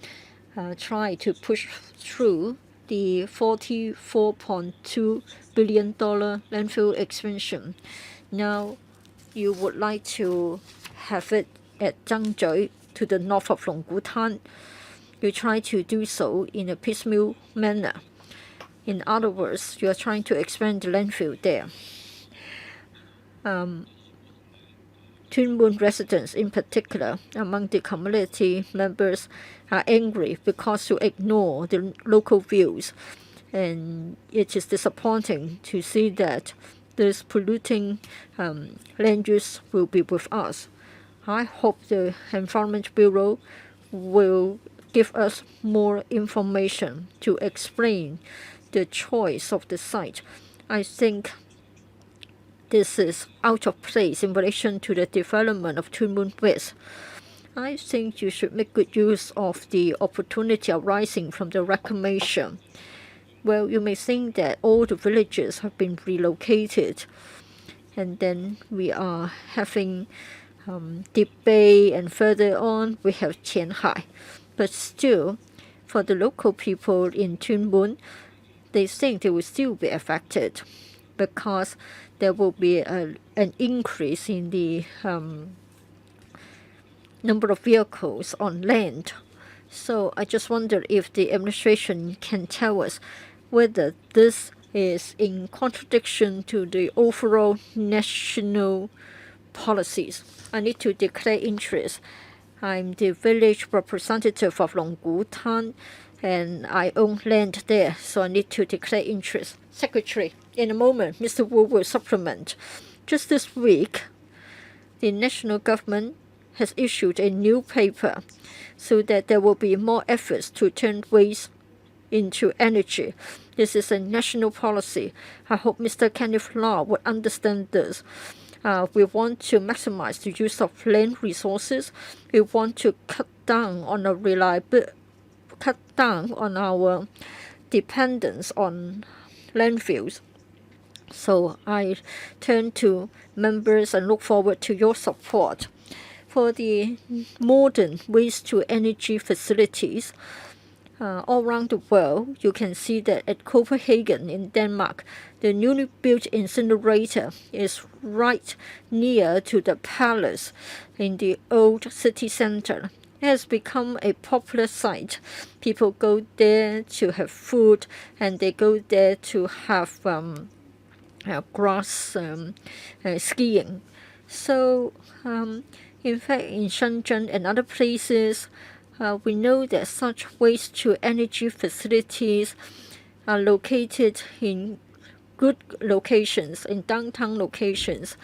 tried to push through the $44.2 billion landfill expansion. Now you would like to have it at Zhangzhou to the north of Longgutan. You try to do so in a piecemeal manner. In other words, you are trying to expand the landfill there. Tuen Mun residents in particular among the community members are angry because you ignore the local views, and it is disappointing to see that this polluting land use will be with us. I hope the Environment Bureau will give us more information to explain the choice of the site. I think this is out of place in relation to the development of Tuen Mun West. I think you should make good use of the opportunity arising from the reclamation. Well, you may think that all the villages have been relocated, and then we are having debate, and further on we have Qianhai. But still, for the local people in Tuen Mun, they think they will still be affected because there will be an increase in the number of vehicles on land. So I just wonder if the administration can tell us whether this is in contradiction to the overall national policies. I need to declare interest. I'm the village representative of Longgutan, and I own land there, so I need to declare interest. Secretary, in a moment, Mr. Wu will supplement. Just this week, the national government has issued a new paper so that there will be more efforts to turn waste into energy. This is a national policy. I hope Mr. Kenneth Lau would understand this. We want to maximize the use of land resources. We want to cut down on our dependence on landfills. So I turn to members and look forward to your support. For the modern waste-to-energy facilities all around the world, you can see that at Copenhagen in Denmark, the newly built incinerator is right near to the palace in the old city center. It has become a popular site. People go there to have food, and they go there to have grass skiing. So, in fact, in Shenzhen and other places, we know that such waste-to-energy facilities are located in good locations, in downtown locations.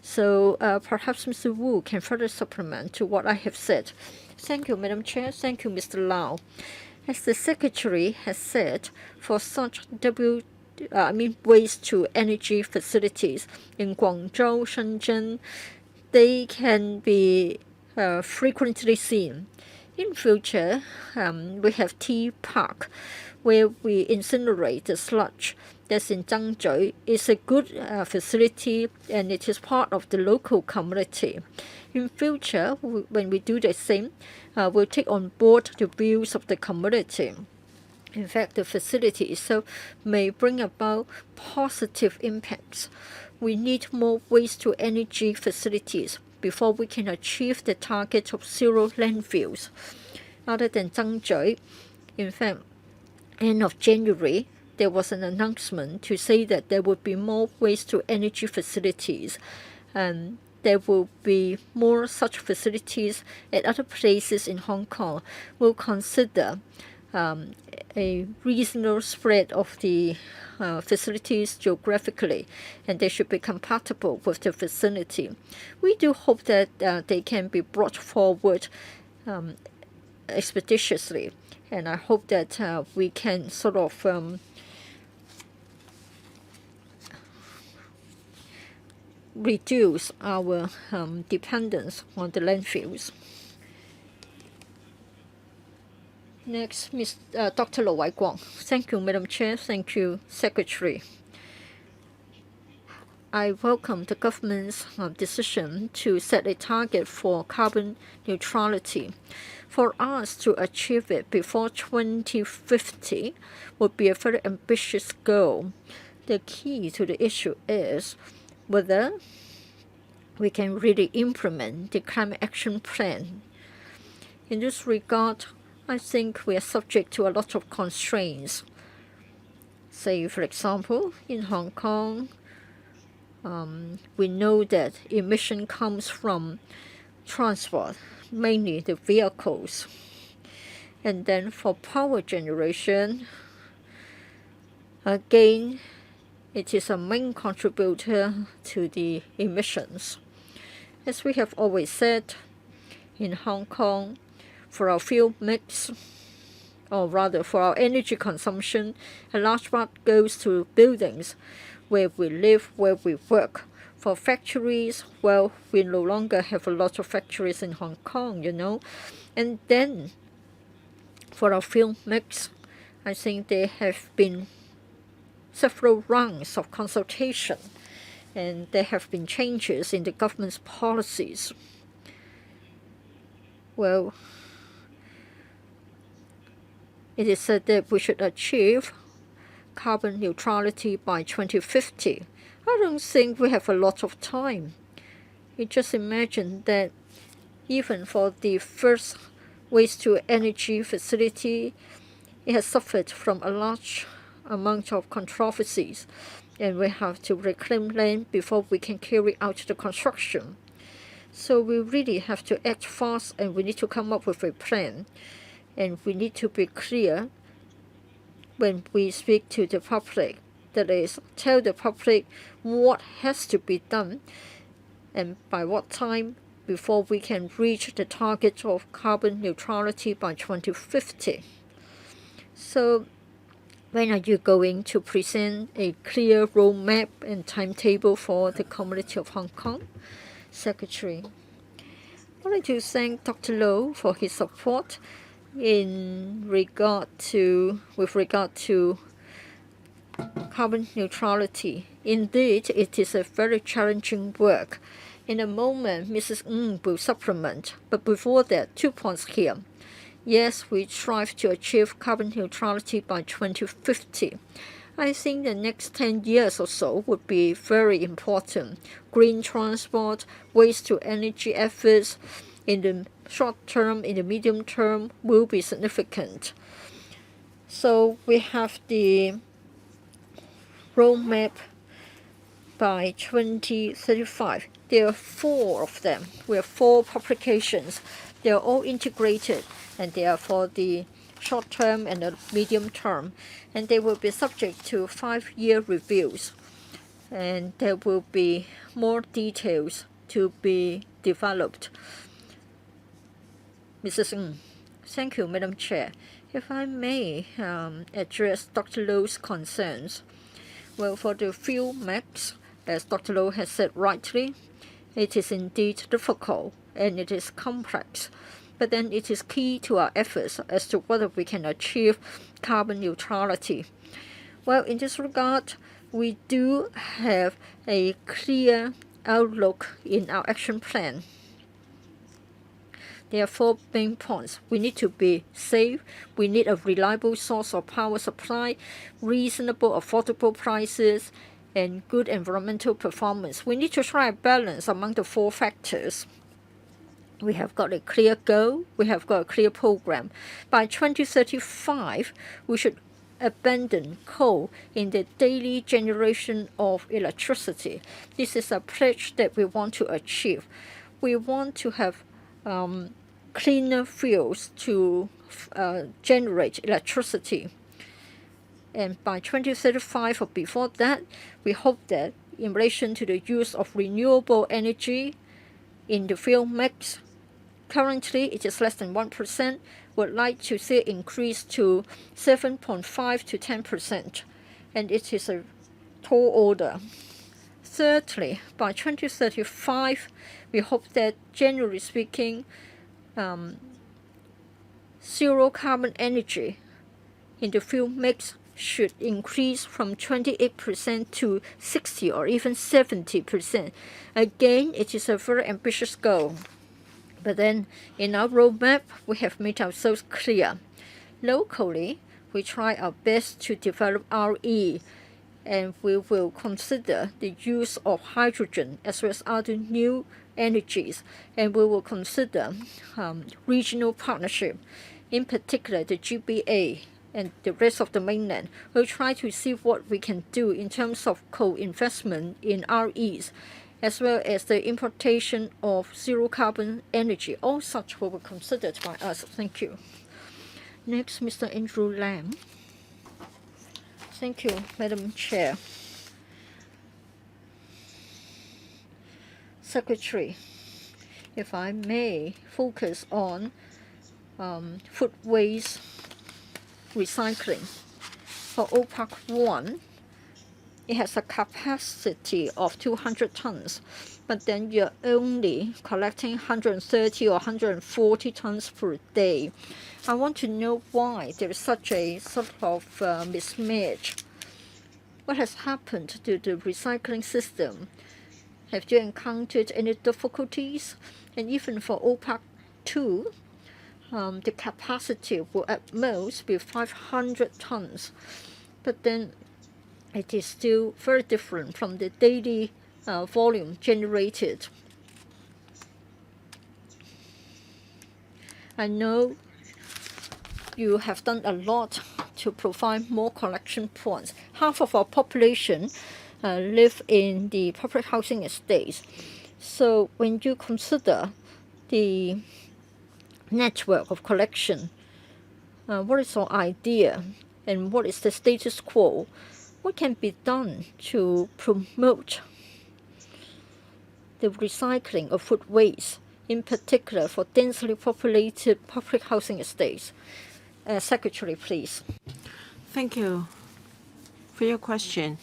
So perhaps Mr. Wu can further supplement to what I have said. Thank you, Madam Chair. Thank you, Mr. Lau. As the Secretary has said, for such waste-to-energy facilities in Guangzhou, Shenzhen, they can be frequently seen. In future, we have Tea Park, where we incinerate the sludge. That's in Zhangzhou. It's a good facility, and it is part of the local community. In future, when we do the same, we'll take on board the views of the community. In fact, the facility itself may bring about positive impacts. We need more waste-to-energy facilities before we can achieve the target of zero landfills. Other than Zhangzhou, in fact, end of January, there was an announcement to say that there would be more waste-to-energy facilities, and there will be more such facilities at other places in Hong Kong. We'll consider a reasonable spread of the facilities geographically, and they should be compatible with the vicinity. We do hope that they can be brought forward expeditiously, and I hope that we can sort of reduce our dependence on the landfills. Next, Dr. Lo Wai-keung. Thank you, Madam Chair. Thank you, Secretary. I welcome the government's decision to set a target for carbon neutrality. For us to achieve it before 2050 would be a very ambitious goal. The key to the issue is whether we can really implement the climate action plan. In this regard, I think we are subject to a lot of constraints. Say, for example, in Hong Kong, we know that emission comes from transport, mainly the vehicles. And then for power generation, again, it is a main contributor to the emissions. As we have always said, in Hong Kong, for our fuel mix, or rather for our energy consumption, a large part goes to buildings where we live, where we work. For factories, well, we no longer have a lot of factories in Hong Kong, And then for our fuel mix, I think there have been several rounds of consultation, and there have been changes in the government's policies. Well, it is said that we should achieve carbon neutrality by 2050. I don't think we have a lot of time. You just imagine that even for the first waste-to-energy facility, it has suffered from a large amount of controversies, and we have to reclaim land before we can carry out the construction. So we really have to act fast, and we need to come up with a plan. And we need to be clear when we speak to the public. That is, tell the public what has to be done and by what time before we can reach the target of carbon neutrality by 2050. So when are you going to present a clear roadmap and timetable for the community of Hong Kong? Secretary. I would like to thank Dr. Low for his support with regard to carbon neutrality. Indeed, it is a very challenging work. In a moment, Mrs. Ng will supplement, but before that, 2 points here. Yes, we strive to achieve carbon neutrality by 2050. I think the next 10 years or so would be very important. Green transport, waste-to-energy efforts, in the short term, in the medium term, will be significant. So we have the roadmap by 2035. There are 4 of them. We have 4 publications. They are all integrated, and they are for the short term and the medium term, and they will be subject to 5-year reviews, and there will be more details to be developed. Mrs. Ng. Thank you, Madam Chair. If I may address Dr. Low's concerns. Well, for the fuel mix, as Dr. Low has said rightly, it is indeed difficult and it is complex, but then it is key to our efforts as to whether we can achieve carbon neutrality. Well, in this regard, we do have a clear outlook in our action plan. There are 4 main points. We need to be safe. We need a reliable source of power supply, reasonable, affordable prices, and good environmental performance. We need to try a balance among the 4 factors. We have got a clear goal. We have got a clear program. By 2035, we should abandon coal in the daily generation of electricity. This is a pledge that we want to achieve. We want to have cleaner fuels to generate electricity. And by 2035 or before that, we hope that in relation to the use of renewable energy in the fuel mix, currently it is less than 1%, would like to see it increase to 7.5 to 10%, and it is a tall order. Thirdly, by 2035, we hope that, generally speaking, zero carbon energy in the fuel mix should increase from 28% to 60 or even 70%. Again, it is a very ambitious goal. But then in our roadmap, we have made ourselves clear. Locally, we try our best to develop RE, and we will consider the use of hydrogen as well as other new energies, and we will consider regional partnership, in particular the GBA and the rest of the mainland. We'll try to see what we can do in terms of co-investment in REs, as well as the importation of zero carbon energy. All such will be considered by us. Thank you. Next, Mr. Andrew Lam. Thank you, Madam Chair. Secretary, if I may focus on food waste recycling. For OPAC 1, it has a capacity of 200 tons, but then you're only collecting 130 or 140 tons per day. I want to know why there is such a sort of mismatch. What has happened to the recycling system? Have you encountered any difficulties? And even for OPAC 2, the capacity will at most be 500 tons, but then it is still very different from the daily volume generated. I know you have done a lot to provide more collection points. Half of our population live in the public housing estates. So when you consider the network of collection, what is your idea and what is the status quo? What can be done to promote the recycling of food waste, in particular for densely populated public housing estates? Secretary, please. Thank you for your question.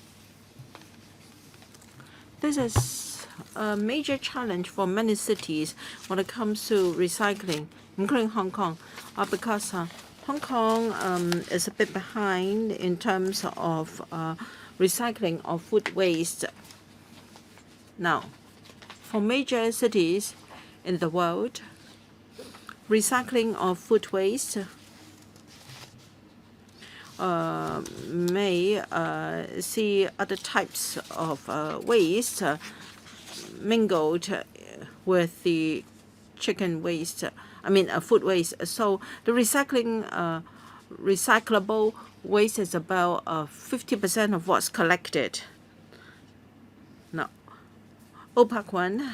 This is a major challenge for many cities when it comes to recycling, including Hong Kong, because Hong Kong is a bit behind in terms of recycling of food waste. Now, for major cities in the world, recycling of food waste may see other types of waste mingled with the chicken waste, food waste. So the recyclable waste is about 50% of what's collected. Now, OPAC 1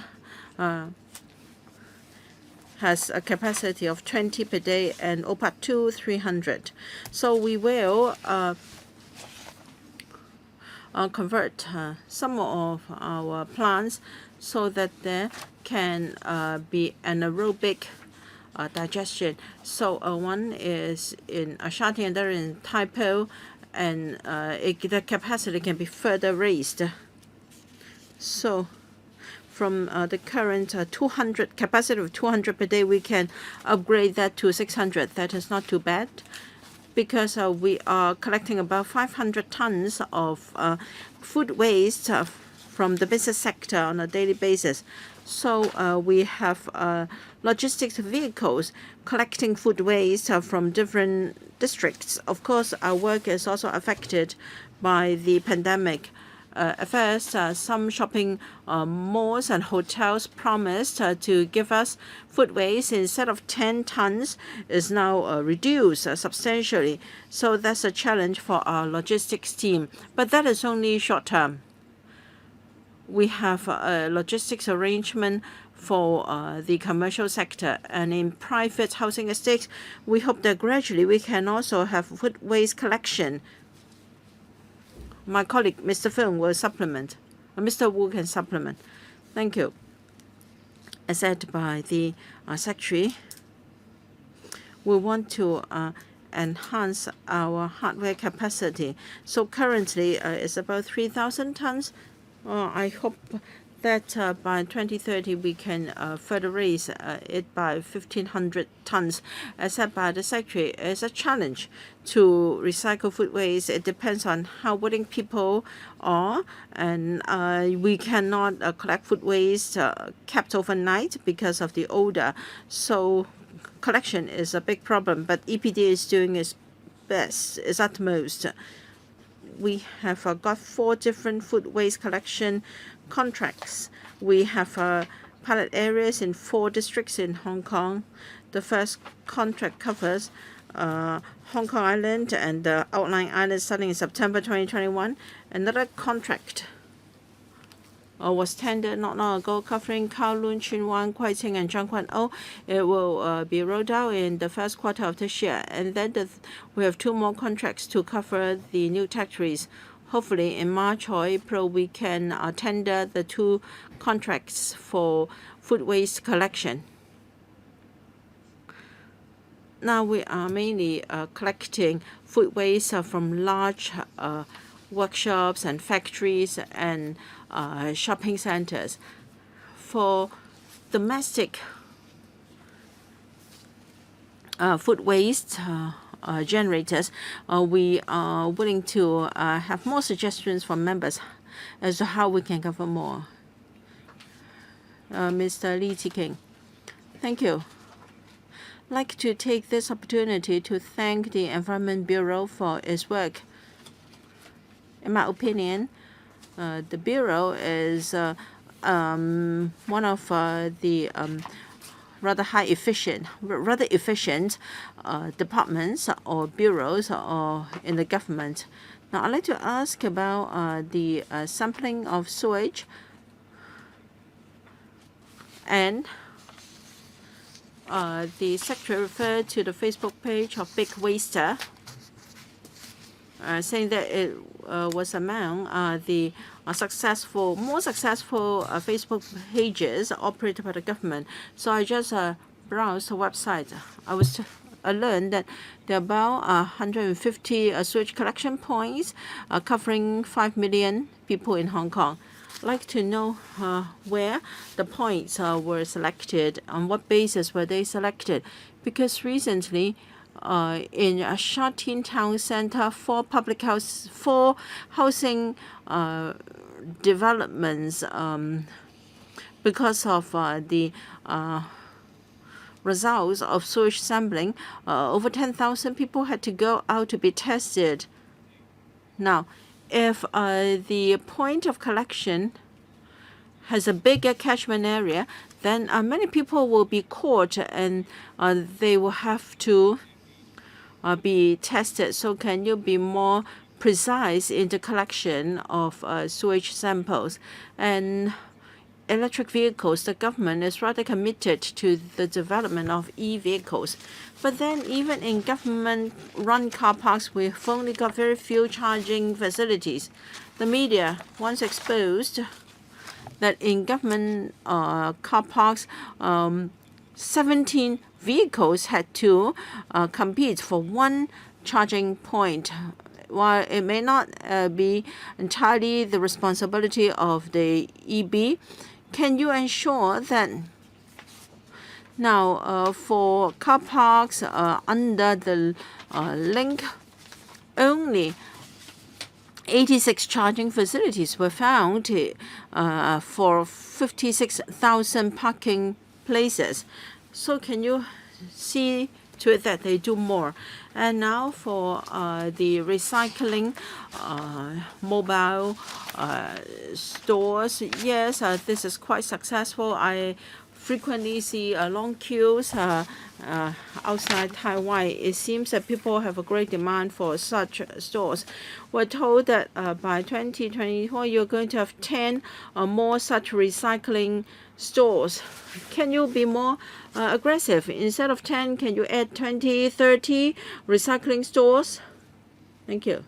has a capacity of 20 per day, and OPAC 2 300. So we will convert some of our plants so that there can be anaerobic digestion. So one is in Ashanti and other in Taipo, and the capacity can be further raised. So from the current 200 capacity of 200 per day, we can upgrade that to 600. That is not too bad, because we are collecting about 500 tons of food waste from the business sector on a daily basis. So we have logistics vehicles collecting food waste from different districts. Of course, our work is also affected by the pandemic. At first, some shopping malls and hotels promised to give us food waste. Instead of 10 tons, is now reduced substantially. So that's a challenge for our logistics team. But that is only short term. We have a logistics arrangement for the commercial sector, and in private housing estates, we hope that gradually we can also have food waste collection. My colleague, Mr. Fung, will supplement. Mr. Wu can supplement. Thank you. As said by the Secretary, we want to enhance our hardware capacity. So currently, it's about 3,000 tons. I hope that by 2030 we can further raise it by 1,500 tons. As said by the Secretary, it's a challenge to recycle food waste. It depends on how willing people are, and we cannot collect food waste kept overnight because of the odor. So collection is a big problem, but EPD is doing its best, its utmost. We have got 4 different food waste collection contracts. We have pilot areas in 4 districts in Hong Kong. The first contract covers Hong Kong Island and the outlying islands starting in September 2021. Another contract was tendered not long ago, covering Kowloon, Tsuen Wan, Kwai Tsing, and Zhang Guan O. It will be rolled out in the first quarter of this year. And then we have 2 more contracts to cover the new territories. Hopefully in March or April, we can tender the 2 contracts for food waste collection. Now we are mainly collecting food waste from large workshops and factories and shopping centers. For domestic food waste generators, we are willing to have more suggestions from members as to how we can cover more. Mr. Lee Chi-king. Thank you. I'd like to take this opportunity to thank the Environment Bureau for its work. In my opinion, the Bureau is one of the rather efficient departments or bureaus or in the government. Now, I'd like to ask about the sampling of sewage and the Secretary referred to the Facebook page of Big Waster, saying that it was among the more successful Facebook pages operated by the government. So I just browsed the website. I learned that there are about 150 sewage collection points covering 5 million people in Hong Kong. I'd like to know where the points were selected, on what basis were they selected, because recently in Sha Tin Town Centre, 4 housing developments, because of the results of sewage sampling, over 10,000 people had to go out to be tested. Now, if the point of collection has a bigger catchment area, then many people will be caught and they will have to be tested. So can you be more precise in the collection of sewage samples? And electric vehicles, the government is rather committed to the development of e-vehicles. But then even in government-run car parks, we've only got very few charging facilities. The media once exposed that in government car parks, 17 vehicles had to compete for one charging point. While it may not be entirely the responsibility of the EB, can you ensure that now for car parks under the link, only 86 charging facilities were found for 56,000 parking places. So can you see to it that they do more? And now for the recycling mobile stores, yes, this is quite successful. I frequently see long queues outside Taiwan. It seems that people have a great demand for such stores. We're told that by 2024, you're going to have 10 or more such recycling stores. Can you be more aggressive? Instead of 10, can you add 20, 30 recycling stores? Thank you.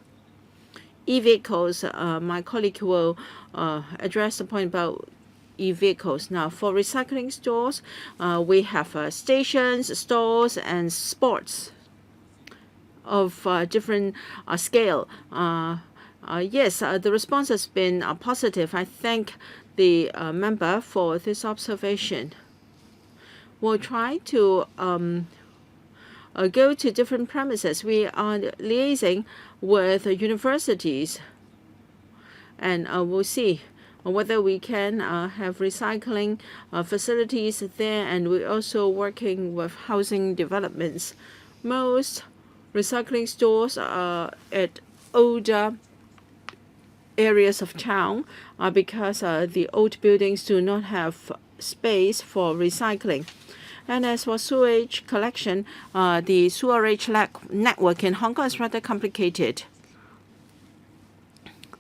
E-vehicles, my colleague will address the point about e-vehicles. Now, for recycling stores, we have stations, stores, and sports of different scale. Yes, the response has been positive. I thank the member for this observation. We'll try to go to different premises. We are liaising with universities, and we'll see whether we can have recycling facilities there, and we're also working with housing developments. Most recycling stores are at older areas of town because the old buildings do not have space for recycling. And as for sewage collection, the sewerage network in Hong Kong is rather complicated.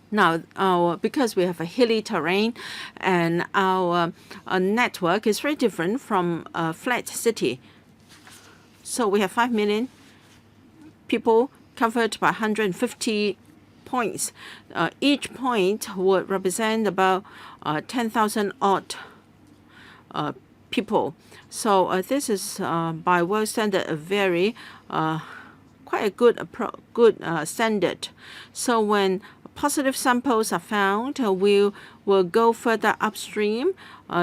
Now, because we have a hilly terrain and our network is very different from a flat city. So we have 5 million people covered by 150 points. Each point would represent about 10,000 odd people. So this is by world standard a very quite a good standard. So when positive samples are found, we will go further upstream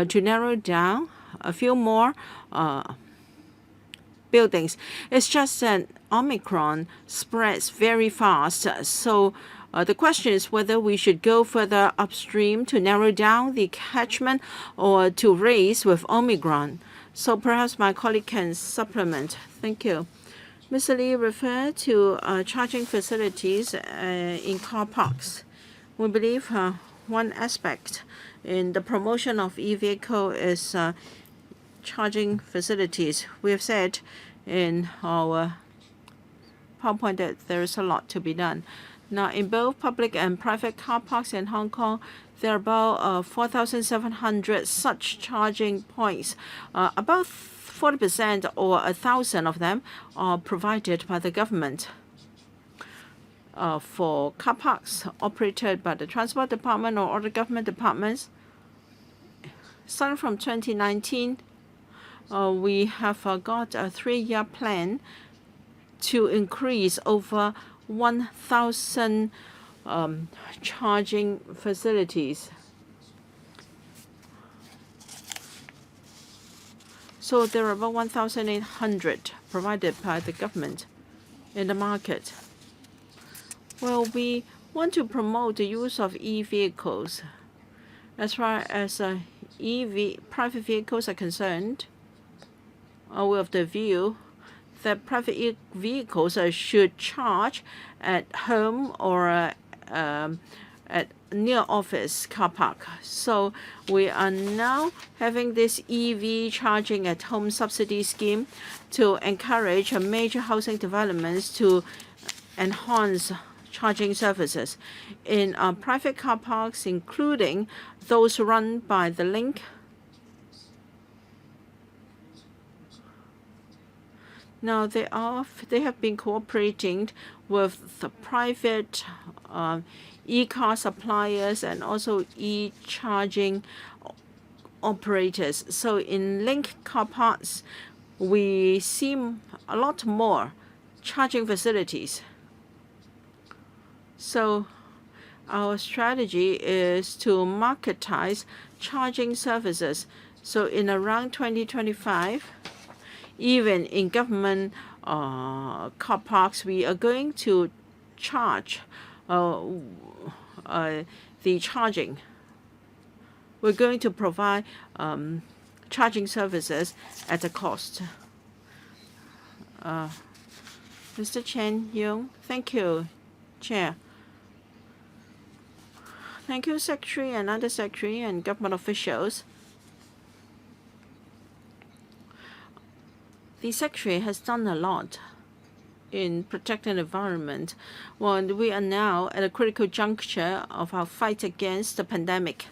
to narrow down a few more buildings. It's just that Omicron spreads very fast. So the question is whether we should go further upstream to narrow down the catchment or to race with Omicron. So perhaps my colleague can supplement. Thank you. Mr. Lee referred to charging facilities in car parks. We believe one aspect in the promotion of e-vehicle is charging facilities. We have said in our PowerPoint that there is a lot to be done. Now, in both public and private car parks in Hong Kong, there are about 4,700 such charging points. About 40% or 1,000 of them are provided by the government. For car parks operated by the Transport Department or other government departments, starting from 2019, we have got a 3-year plan to increase over 1,000 charging facilities. So there are about 1,800 provided by the government in the market. Well, we want to promote the use of e-vehicles. As far as private vehicles are concerned, we have the view that private vehicles should charge at home or at at near office car park. So we are now having this EV charging at home subsidy scheme to encourage major housing developments to enhance charging services in private car parks, including those run by the Link. Now they have been cooperating with the private e-car suppliers and also e-charging operators. So in Link car parks, we see a lot more charging facilities. So our strategy is to marketize charging services. So in around 2025, even in government car parks, we are going to charge the charging. We're going to provide charging services at a cost. Mr. Chen Yung, thank you, Chair. Thank you, Secretary and Undersecretary and government officials. The Secretary has done a lot in protecting the environment when we are now at a critical juncture of our fight against the pandemic.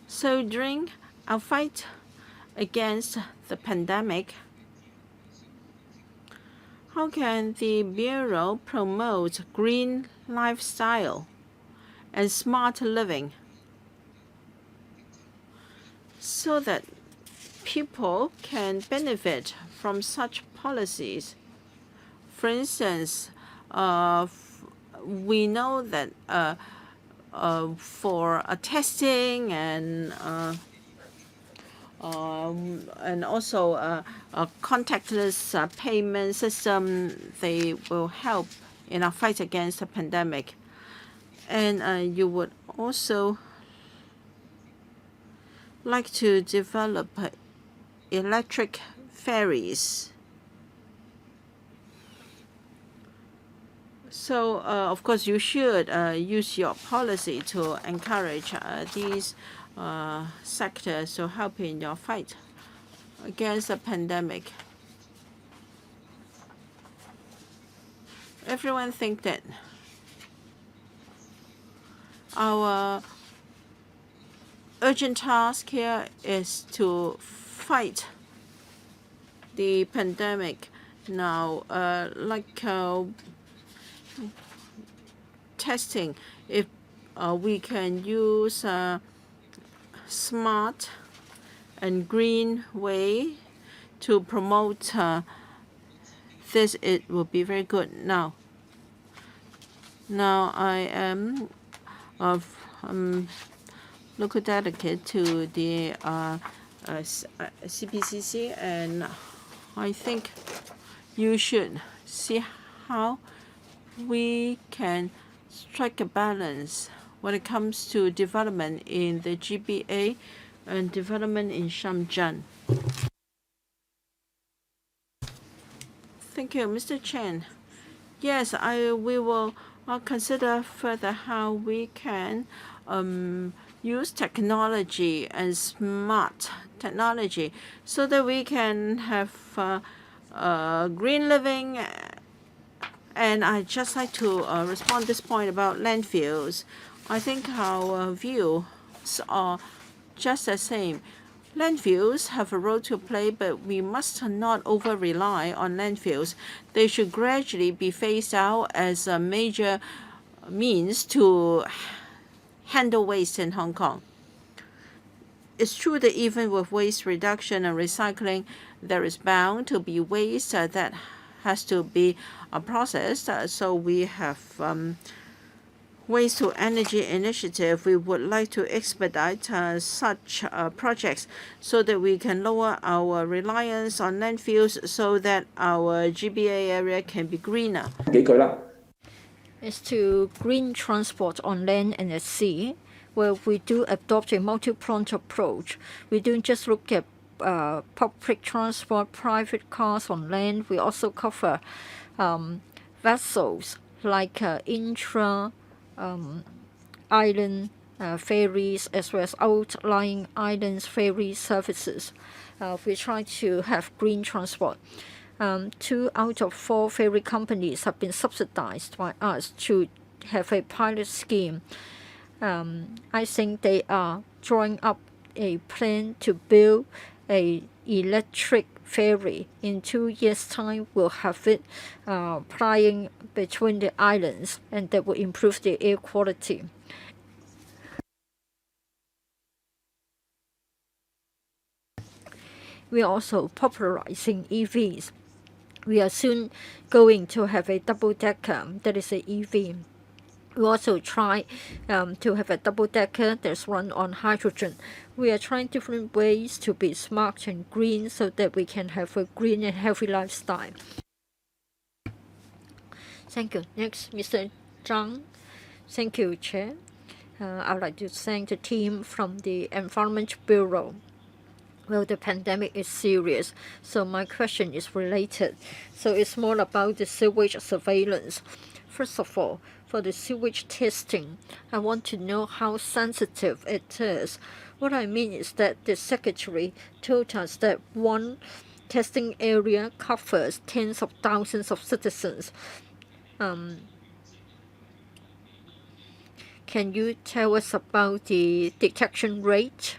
So during our fight against the pandemic, how can the Bureau promote green lifestyle and smart living so that people can benefit from such policies? For instance, we know that for testing and also a contactless payment system, they will help in our fight against the pandemic. And you would also like to develop electric ferries. So, of course, you should use your policy to encourage these sectors to help in your fight against the pandemic. Everyone think that our urgent task here is to fight the pandemic now, like testing. If we can use smart and green way to promote this, it will be very good. Now I am local delegate to the CPCC, and I think you should see how we can strike a balance when it comes to development in the GBA and development in Shenzhen. Thank you, Mr. Chen. Yes, we will consider further how we can use technology and smart technology so that we can have green living. And I just like to respond this point about landfills. I think our views are just the same. Landfills have a role to play, but we must not over-rely on landfills. They should gradually be phased out as a major means to handle waste in Hong Kong. It's true that even with waste reduction and recycling, there is bound to be waste that has to be processed. So we have waste to energy initiative. We would like to expedite such projects so that we can lower our reliance on landfills so that our GBA area can be greener. Is to green transport on land and at sea, where we do adopt a multi-pronged approach. We don't just look at public transport, private cars on land. We also cover vessels like intra island ferries as well as outlying islands ferry services. We try to have green transport. 2 out of 4 ferry companies have been subsidized by us to have a pilot scheme. I think they are drawing up a plan to build a electric ferry. In 2 years' time, we'll have it plying between the islands, and that will improve the air quality. We are also popularizing EVs. We are soon going to have a double-decker that is a EV. We also try to have a double-decker that's run on hydrogen. We are trying different ways to be smart and green so that we can have a green and healthy lifestyle. Thank you. Next, Mr. Zhang. Thank you, Chair. I would like to thank the team from the Environment Bureau. Well, the pandemic is serious, so my question is related. So it's more about the sewage surveillance. First of all, for the sewage testing, I want to know how sensitive it is. What I mean is that the Secretary told us that one testing area covers tens of thousands of citizens. Can you tell us about the detection rate?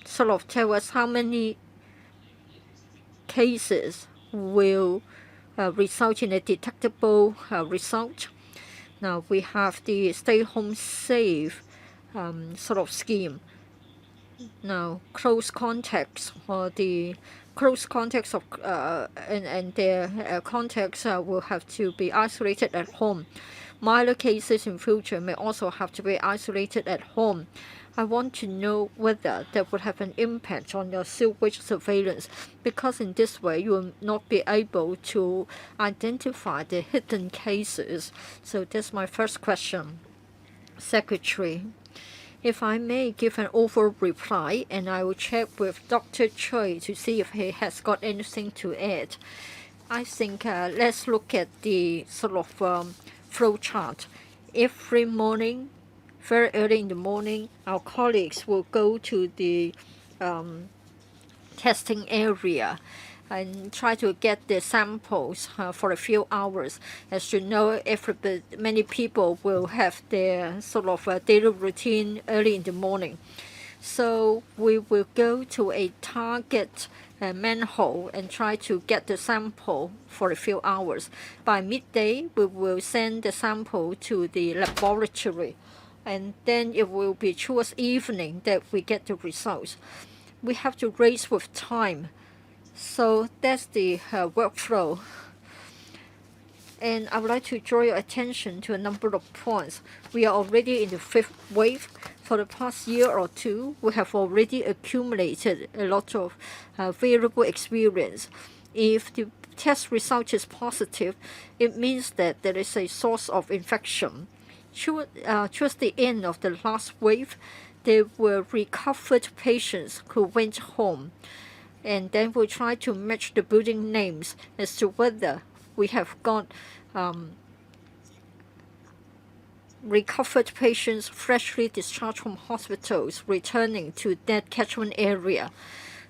Sort of tell us how many cases will result in a detectable result. Now we have the stay home safe sort of scheme. Now close contacts or the close contacts of and their contacts will have to be isolated at home. Minor cases in future may also have to be isolated at home. I want to know whether that would have an impact on your sewage surveillance, because in this way you will not be able to identify the hidden cases. So that's my first question. Secretary, if I may give an overall reply, and I will check with Dr. Choi to see if he has got anything to add. I think let's look at the sort of flow chart. Every morning, very early in the morning, our colleagues will go to the testing area and try to get the samples for a few hours. As you know, many people will have their sort of daily routine early in the morning. So we will go to a target manhole and try to get the sample for a few hours. By midday, we will send the sample to the laboratory, and then it will be towards evening that we get the results. We have to race with time. So that's the workflow. And I would like to draw your attention to a number of points. We are already in the 5th wave. For the past year or two, we have already accumulated a lot of variable experience. If the test result is positive, it means that there is a source of infection. Towards the end of the last wave, there were recovered patients who went home. And then we'll try to match the building names as to whether we have got recovered patients freshly discharged from hospitals returning to that catchment area.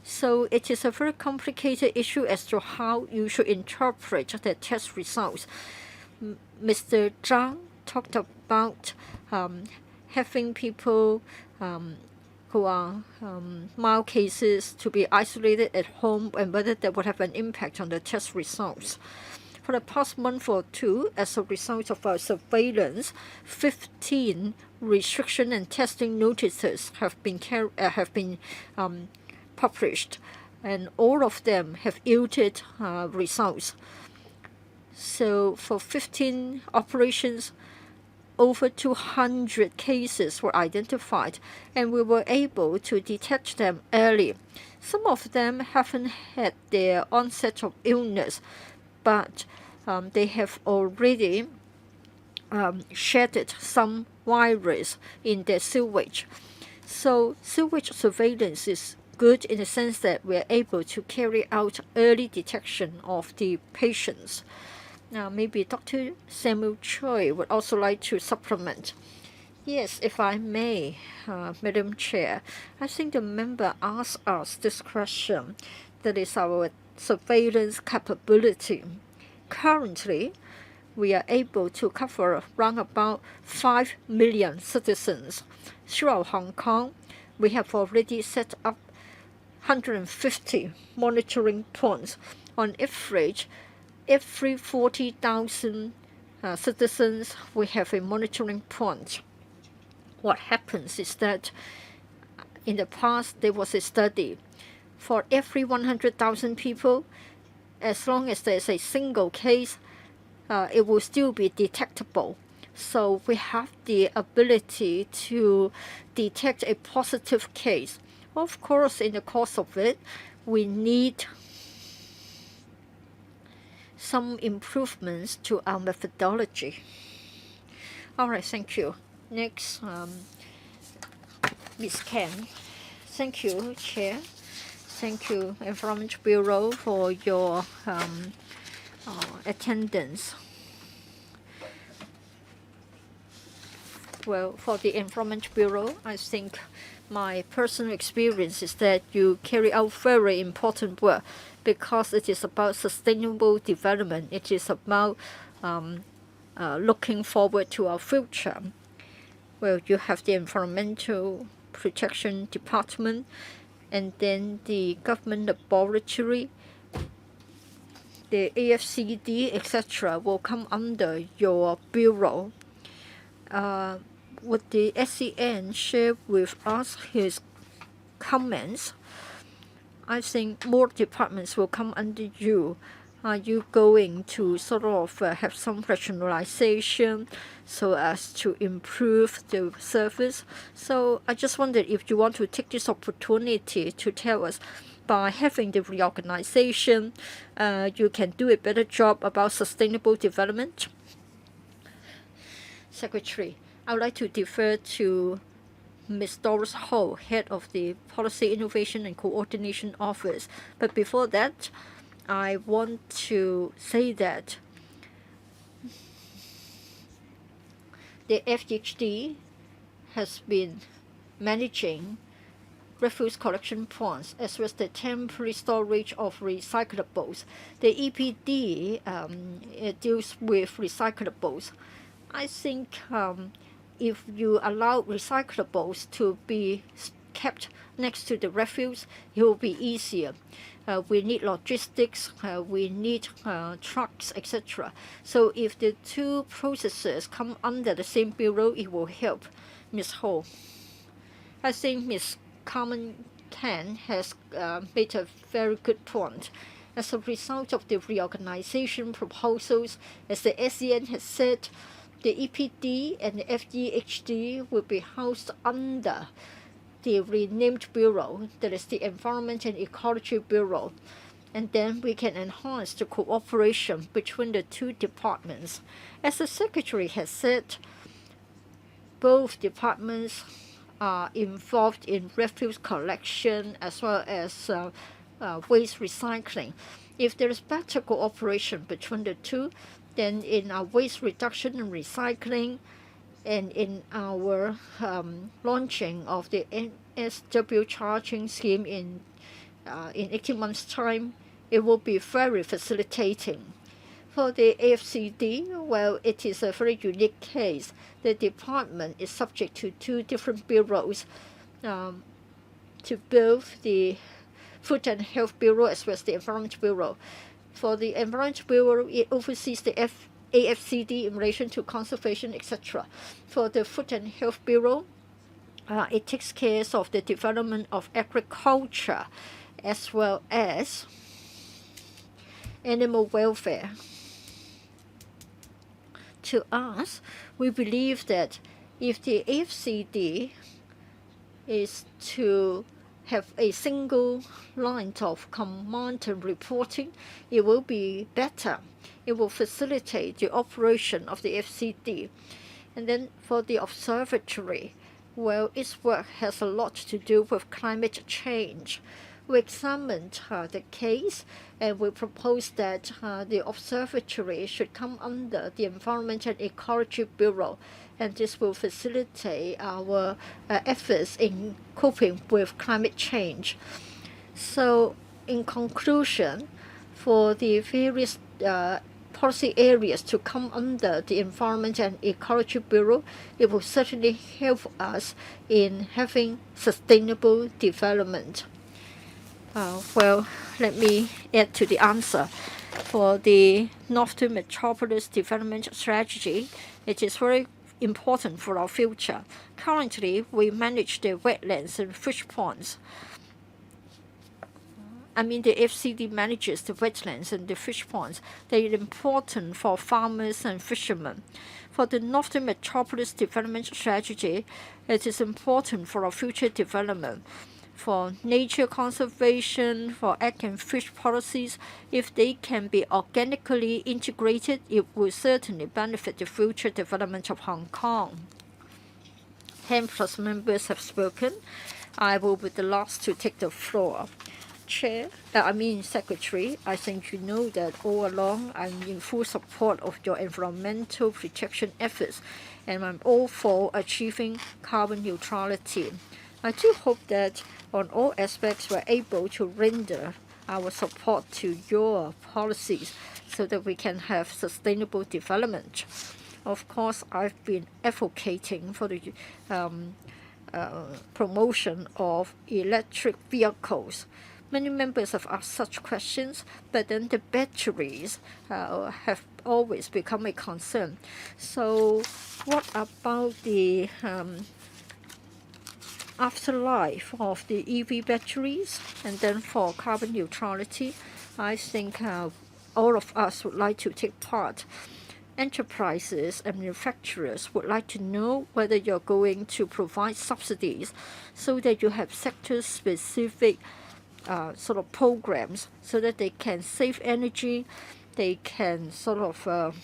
So it is a very complicated issue as to how you should interpret the test results. Mr. Zhang talked about having people who are mild cases to be isolated at home, and whether that would have an impact on the test results. For the past month or two, as a result of our surveillance, 15 restriction and testing notices have been published, and all of them have yielded results. So for 15 operations, over 200 cases were identified, and we were able to detect them early. Some of them haven't had their onset of illness, but they have already shedded some virus in their sewage. So sewage surveillance is good in the sense that we are able to carry out early detection of the patients. Now, maybe Dr. Samuel Choi would also like to supplement. Yes, if I may, Madam Chair, I think the member asked us this question, that is our surveillance capability. Currently, we are able to cover around about 5 million citizens. Throughout Hong Kong, we have already set up 150 monitoring points. On average, every 40,000 citizens, we have a monitoring point. What happens is that in the past, there was a study. For every 100,000 people, as long as there's a single case, it will still be detectable. So we have the ability to detect a positive case. Of course, in the course of it, we need some improvements to our methodology. All right, thank you. Next, Ms. Ken. Thank you, Chair. Thank you, Environment Bureau, for your attendance. Well, for the Environment Bureau, I think my personal experience is that you carry out very important work because it is about sustainable development. It is about looking forward to our future. Well, you have the Environmental Protection Department, and then the government laboratory, the AFCD, etc. will come under your bureau. Would the SCN share with us his comments? I think more departments will come under you. Are you going to sort of have some rationalization so as to improve the service? So I just wondered if you want to take this opportunity to tell us, by having the reorganization, you can do a better job about sustainable development. Secretary, I would like to defer to Ms. Doris Ho, Head of the Policy Innovation and Coordination Office. But before that, I want to say that the FHD has been managing refuse collection ponds as well as the temporary storage of recyclables. The EPD it deals with recyclables. I think if you allow recyclables to be kept next to the refuse, it will be easier. We need logistics, we need trucks, etc. So if the two processes come under the same bureau, it will help. Ms. Ho, I think Ms. Carmen Tan has made a very good point. As a result of the reorganization proposals, as the SCN has said, the EPD and the FDHD will be housed under the renamed bureau, that is the Environment and Ecology Bureau, and then we can enhance the cooperation between the two departments. As the Secretary has said, both departments are involved in refuse collection as well as waste recycling. If there is better cooperation between the two, then in our waste reduction and recycling, and in our launching of the NSW charging scheme in 18 months' time, it will be very facilitating. For the AFCD, well, it is a very unique case. The department is subject to two different bureaus, to both the Food and Health Bureau as well as the Environment Bureau. For the Environment Bureau, it oversees the AFCD in relation to conservation, etc. For the Food and Health Bureau, it takes care of the development of agriculture as well as animal welfare. To us, we believe that if the AFCD is to have a single line of command and reporting, it will be better. It will facilitate the operation of the FCD. And then for the observatory, Well, its work has a lot to do with climate change. We examined the case, and we proposed that the observatory should come under the Environment and Ecology Bureau, and this will facilitate our efforts in coping with climate change. So, in conclusion, for the various policy areas to come under the Environment and Ecology Bureau, it will certainly help us in having sustainable development. Well, let me add to the answer. For the Northern Metropolis Development Strategy, it is very important for our future. Currently, we manage the wetlands and fish ponds. The FCD manages the wetlands and the fish ponds. They are important for farmers and fishermen. For the Northern Metropolis Development Strategy, it is important for our future development. For nature conservation, for egg and fish policies, if they can be organically integrated, it will certainly benefit the future development of Hong Kong. 10+ members have spoken. I will be the last to take the floor. Secretary, I think you know that all along I'm in full support of your environmental protection efforts, and I'm all for achieving carbon neutrality. I do hope that on all aspects we're able to render our support to your policies so that we can have sustainable development. Of course, I've been advocating for the promotion of electric vehicles. Many members have asked such questions, but then the batteries have always become a concern. So what about the afterlife of the EV batteries? And then for carbon neutrality, I think all of us would like to take part. Enterprises and manufacturers would like to know whether you're going to provide subsidies so that you have sector-specific programs so that they can save energy, they can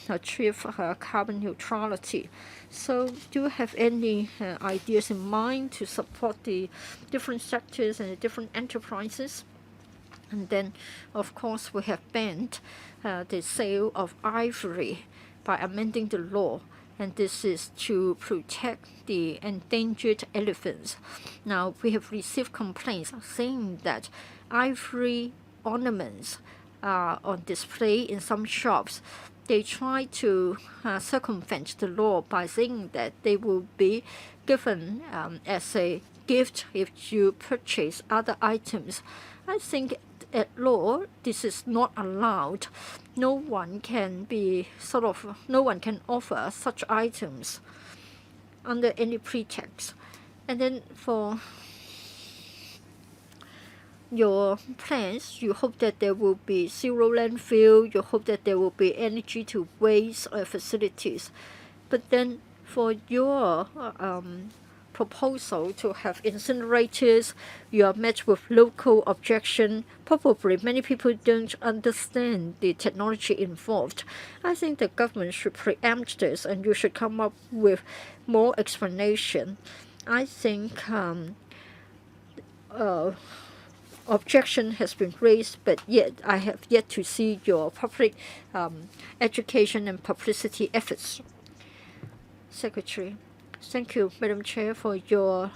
achieve carbon neutrality. So do you have any ideas in mind to support the different sectors and the different enterprises? And then, of course, we have banned the sale of ivory by amending the law, and this is to protect the endangered elephants. Now, we have received complaints saying that ivory ornaments are on display in some shops. They try to circumvent the law by saying that they will be given as a gift if you purchase other items. I think at law this is not allowed. No one can offer such items under any pretext. And then for your plans, you hope that there will be zero landfill, you hope that there will be energy to waste facilities. But then for your proposal to have incinerators, you are met with local objection. Probably many people don't understand the technology involved. I think the government should preempt this, and you should come up with more explanation. I think objection has been raised, but yet I have yet to see your public education and publicity efforts. Secretary. Thank you, Madam Chair, for your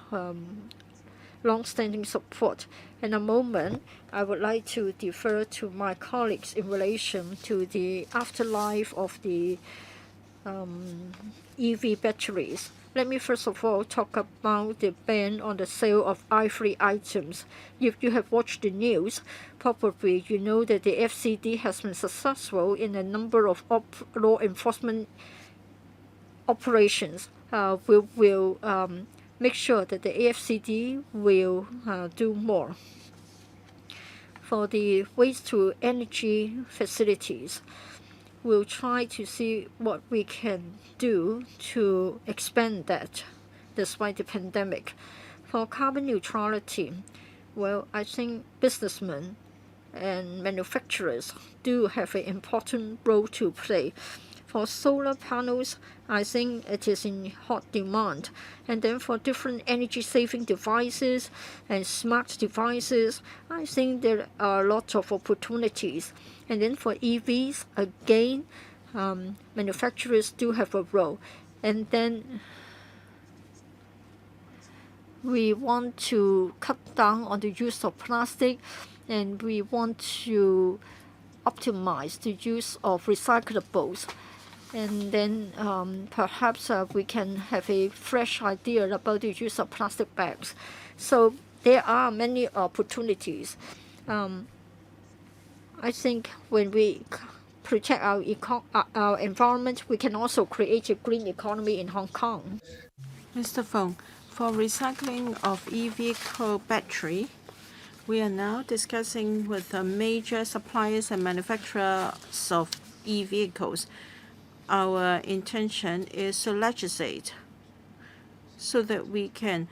long-standing support. In a moment, I would like to defer to my colleagues in relation to the afterlife of the EV batteries. Let me first of all talk about the ban on the sale of ivory items. If you have watched the news, probably you know that the FCD has been successful in a number of law enforcement operations. We will make sure that the AFCD will do more. For the waste-to-energy facilities, we'll try to see what we can do to expand that despite the pandemic. For carbon neutrality, well, I think businessmen and manufacturers do have an important role to play. For solar panels, I think it is in hot demand. And then for different energy-saving devices and smart devices, I think there are lots of opportunities. And then for EVs, again, manufacturers do have a role. And then we want to cut down on the use of plastic, and we want to optimize the use of recyclables. And then perhaps we can have a fresh idea about the use of plastic bags. So there are many opportunities. I think when we protect our environment, we can also create a green economy in Hong Kong. Mr. Fong, for recycling of e-vehicle battery, we are now discussing with the major suppliers and manufacturers of e-vehicles. Our intention is to legislate so that we can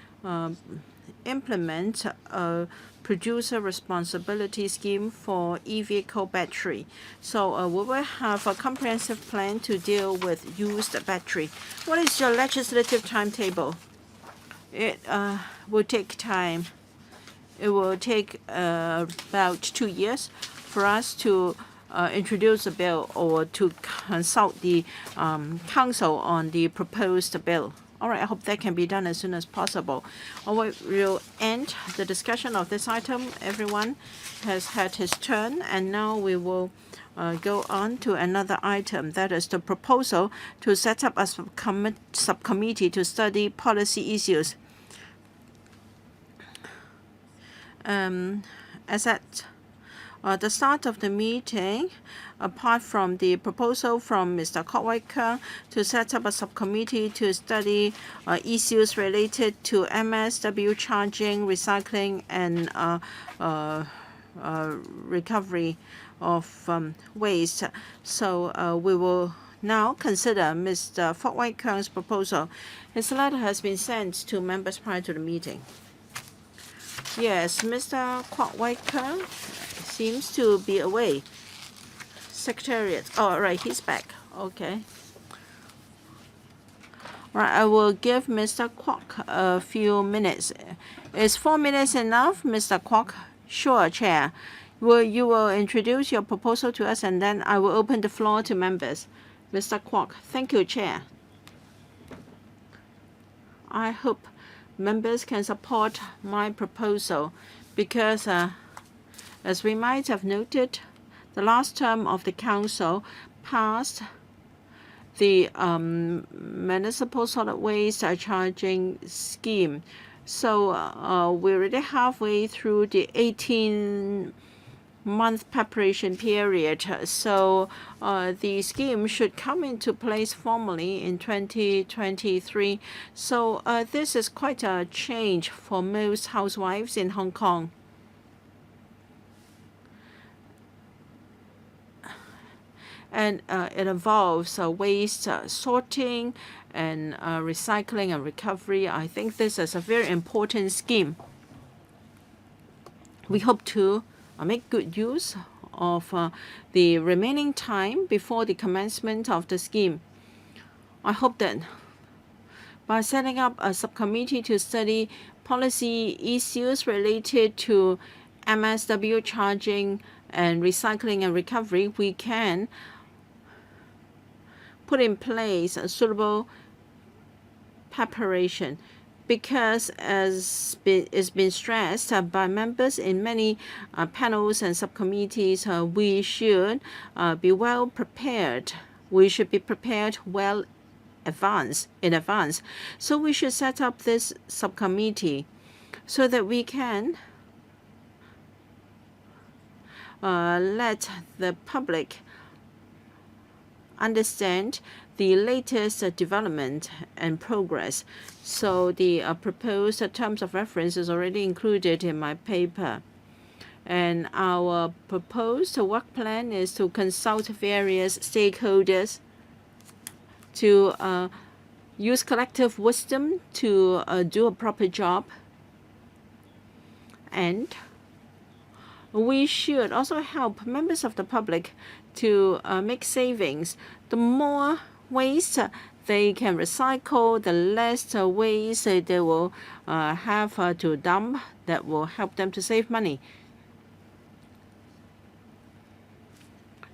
implement a producer responsibility scheme for e-vehicle battery. So we will have a comprehensive plan to deal with used battery. What is your legislative timetable? It will take time. It will take about 2 years for us to introduce a bill or to consult the council on the proposed bill. All right, I hope that can be done as soon as possible. We will end the discussion of this item. Everyone has had his turn, and now we will go on to another item, that is the proposal to set up a subcommittee to study policy issues. As at the start of the meeting, apart from the proposal from Mr. KWOK Wai-keung to set up a subcommittee to study issues related to MSW charging, recycling, and recovery of waste. So we will now consider Mr. KWOK Wai-keung's proposal. His letter has been sent to members prior to the meeting. Yes, Mr. KWOK Wai-keung seems to be away. Secretariat. Oh, right, he's back. Okay. Right, I will give Mr. KWOK a few minutes. Is 4 minutes enough, Mr. KWOK? Sure, Chair. You will introduce your proposal to us, and then I will open the floor to members. Mr. KWOK. Thank you, Chair. I hope members can support my proposal because, as we might have noted, the last term of the council passed the municipal solid waste charging scheme. So we're already halfway through the 18-month preparation period. So the scheme should come into place formally in 2023. So this is quite a change for most housewives in Hong Kong. And it involves waste sorting and recycling and recovery. I think this is a very important scheme. We hope to make good use of the remaining time before the commencement of the scheme. I hope that by setting up a subcommittee to study policy issues related to MSW charging and recycling and recovery, we can put in place a suitable preparation, because as it's been stressed by members in many panels and subcommittees, we should be well prepared. We should be prepared well in advance. So we should set up this subcommittee so that we can let the public understand the latest development and progress. So the proposed terms of reference is already included in my paper. And our proposed work plan is to consult various stakeholders to use collective wisdom to do a proper job. And we should also help members of the public to make savings. The more waste they can recycle, the less waste they will have to dump. That will help them to save money.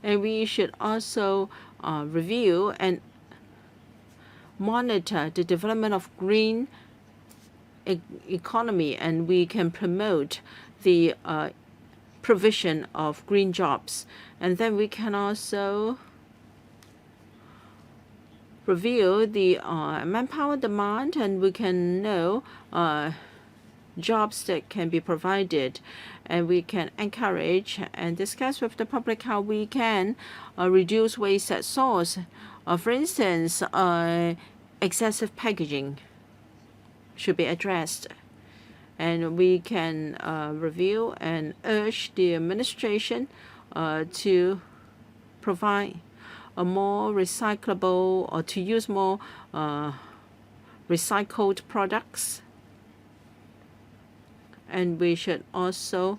And we should also review and monitor the development of green economy, and we can promote the provision of green jobs. And then we can also review the manpower demand, and we can know jobs that can be provided, and we can encourage and discuss with the public how we can reduce waste at source. For instance, excessive packaging should be addressed, and we can review and urge the administration to provide a more recyclable, or to use more recycled products. And we should also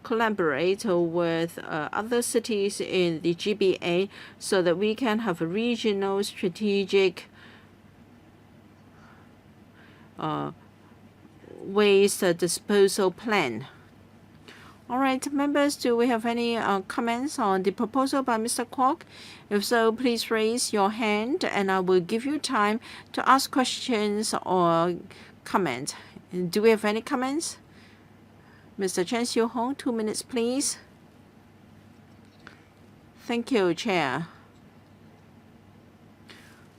collaborate with other cities in the GBA so that we can have a regional strategic waste disposal plan. All right, members, do we have any comments on the proposal by Mr. Kwok? If so, please raise your hand and I will give you time to ask questions or comment. Do we have any comments? Mr. Chen Xiu-hong, 2 minutes, please. Thank you, Chair.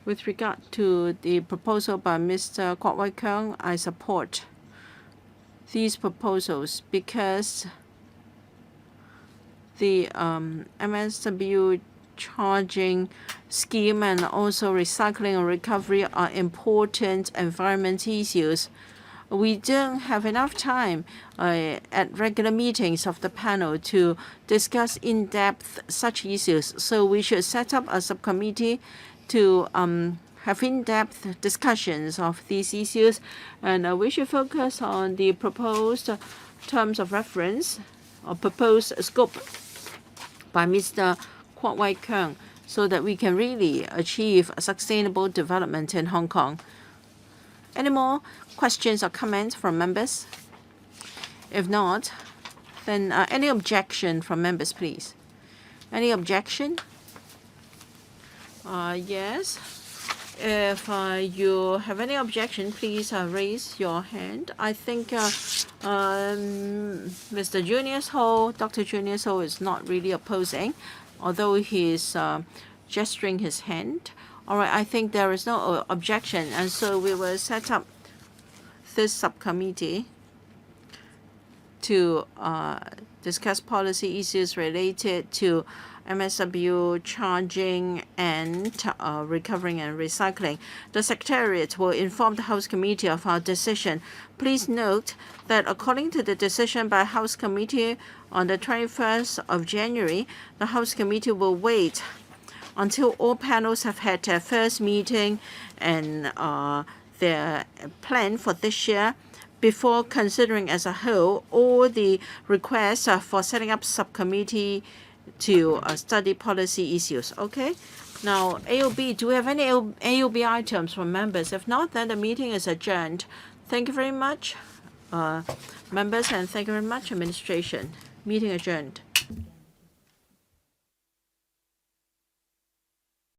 With regard to the proposal by Mr. KWOK Wai-keung, I support these proposals because the MSW charging scheme and also recycling and recovery are important environment issues. We don't have enough time at regular meetings of the panel to discuss in depth such issues. So we should set up a subcommittee to have in-depth discussions of these issues, and we should focus on the proposed terms of reference or proposed scope by Mr. KWOK Wai-keung so that we can really achieve a sustainable development in Hong Kong. Any more questions or comments from members? If not, then any objection from members, please? Any objection? Yes. If you have any objection, please raise your hand. I think Mr. Junius Ho, Dr. Junius Ho is not really opposing, although he is gesturing his hand. All right, I think there is no objection, and so we will set up this subcommittee to discuss policy issues related to MSW charging and recovering and recycling. The Secretariat will inform the House Committee of our decision. Please note that according to the decision by House Committee on the 21st of January, the House Committee will wait until all panels have had their first meeting and their plan for this year before considering as a whole all the requests for setting up subcommittee to study policy issues. Okay. Now, AOB, do we have any AOB items from members? If not, then the meeting is adjourned. Thank you very much, members, and thank you very much, administration. Meeting adjourned.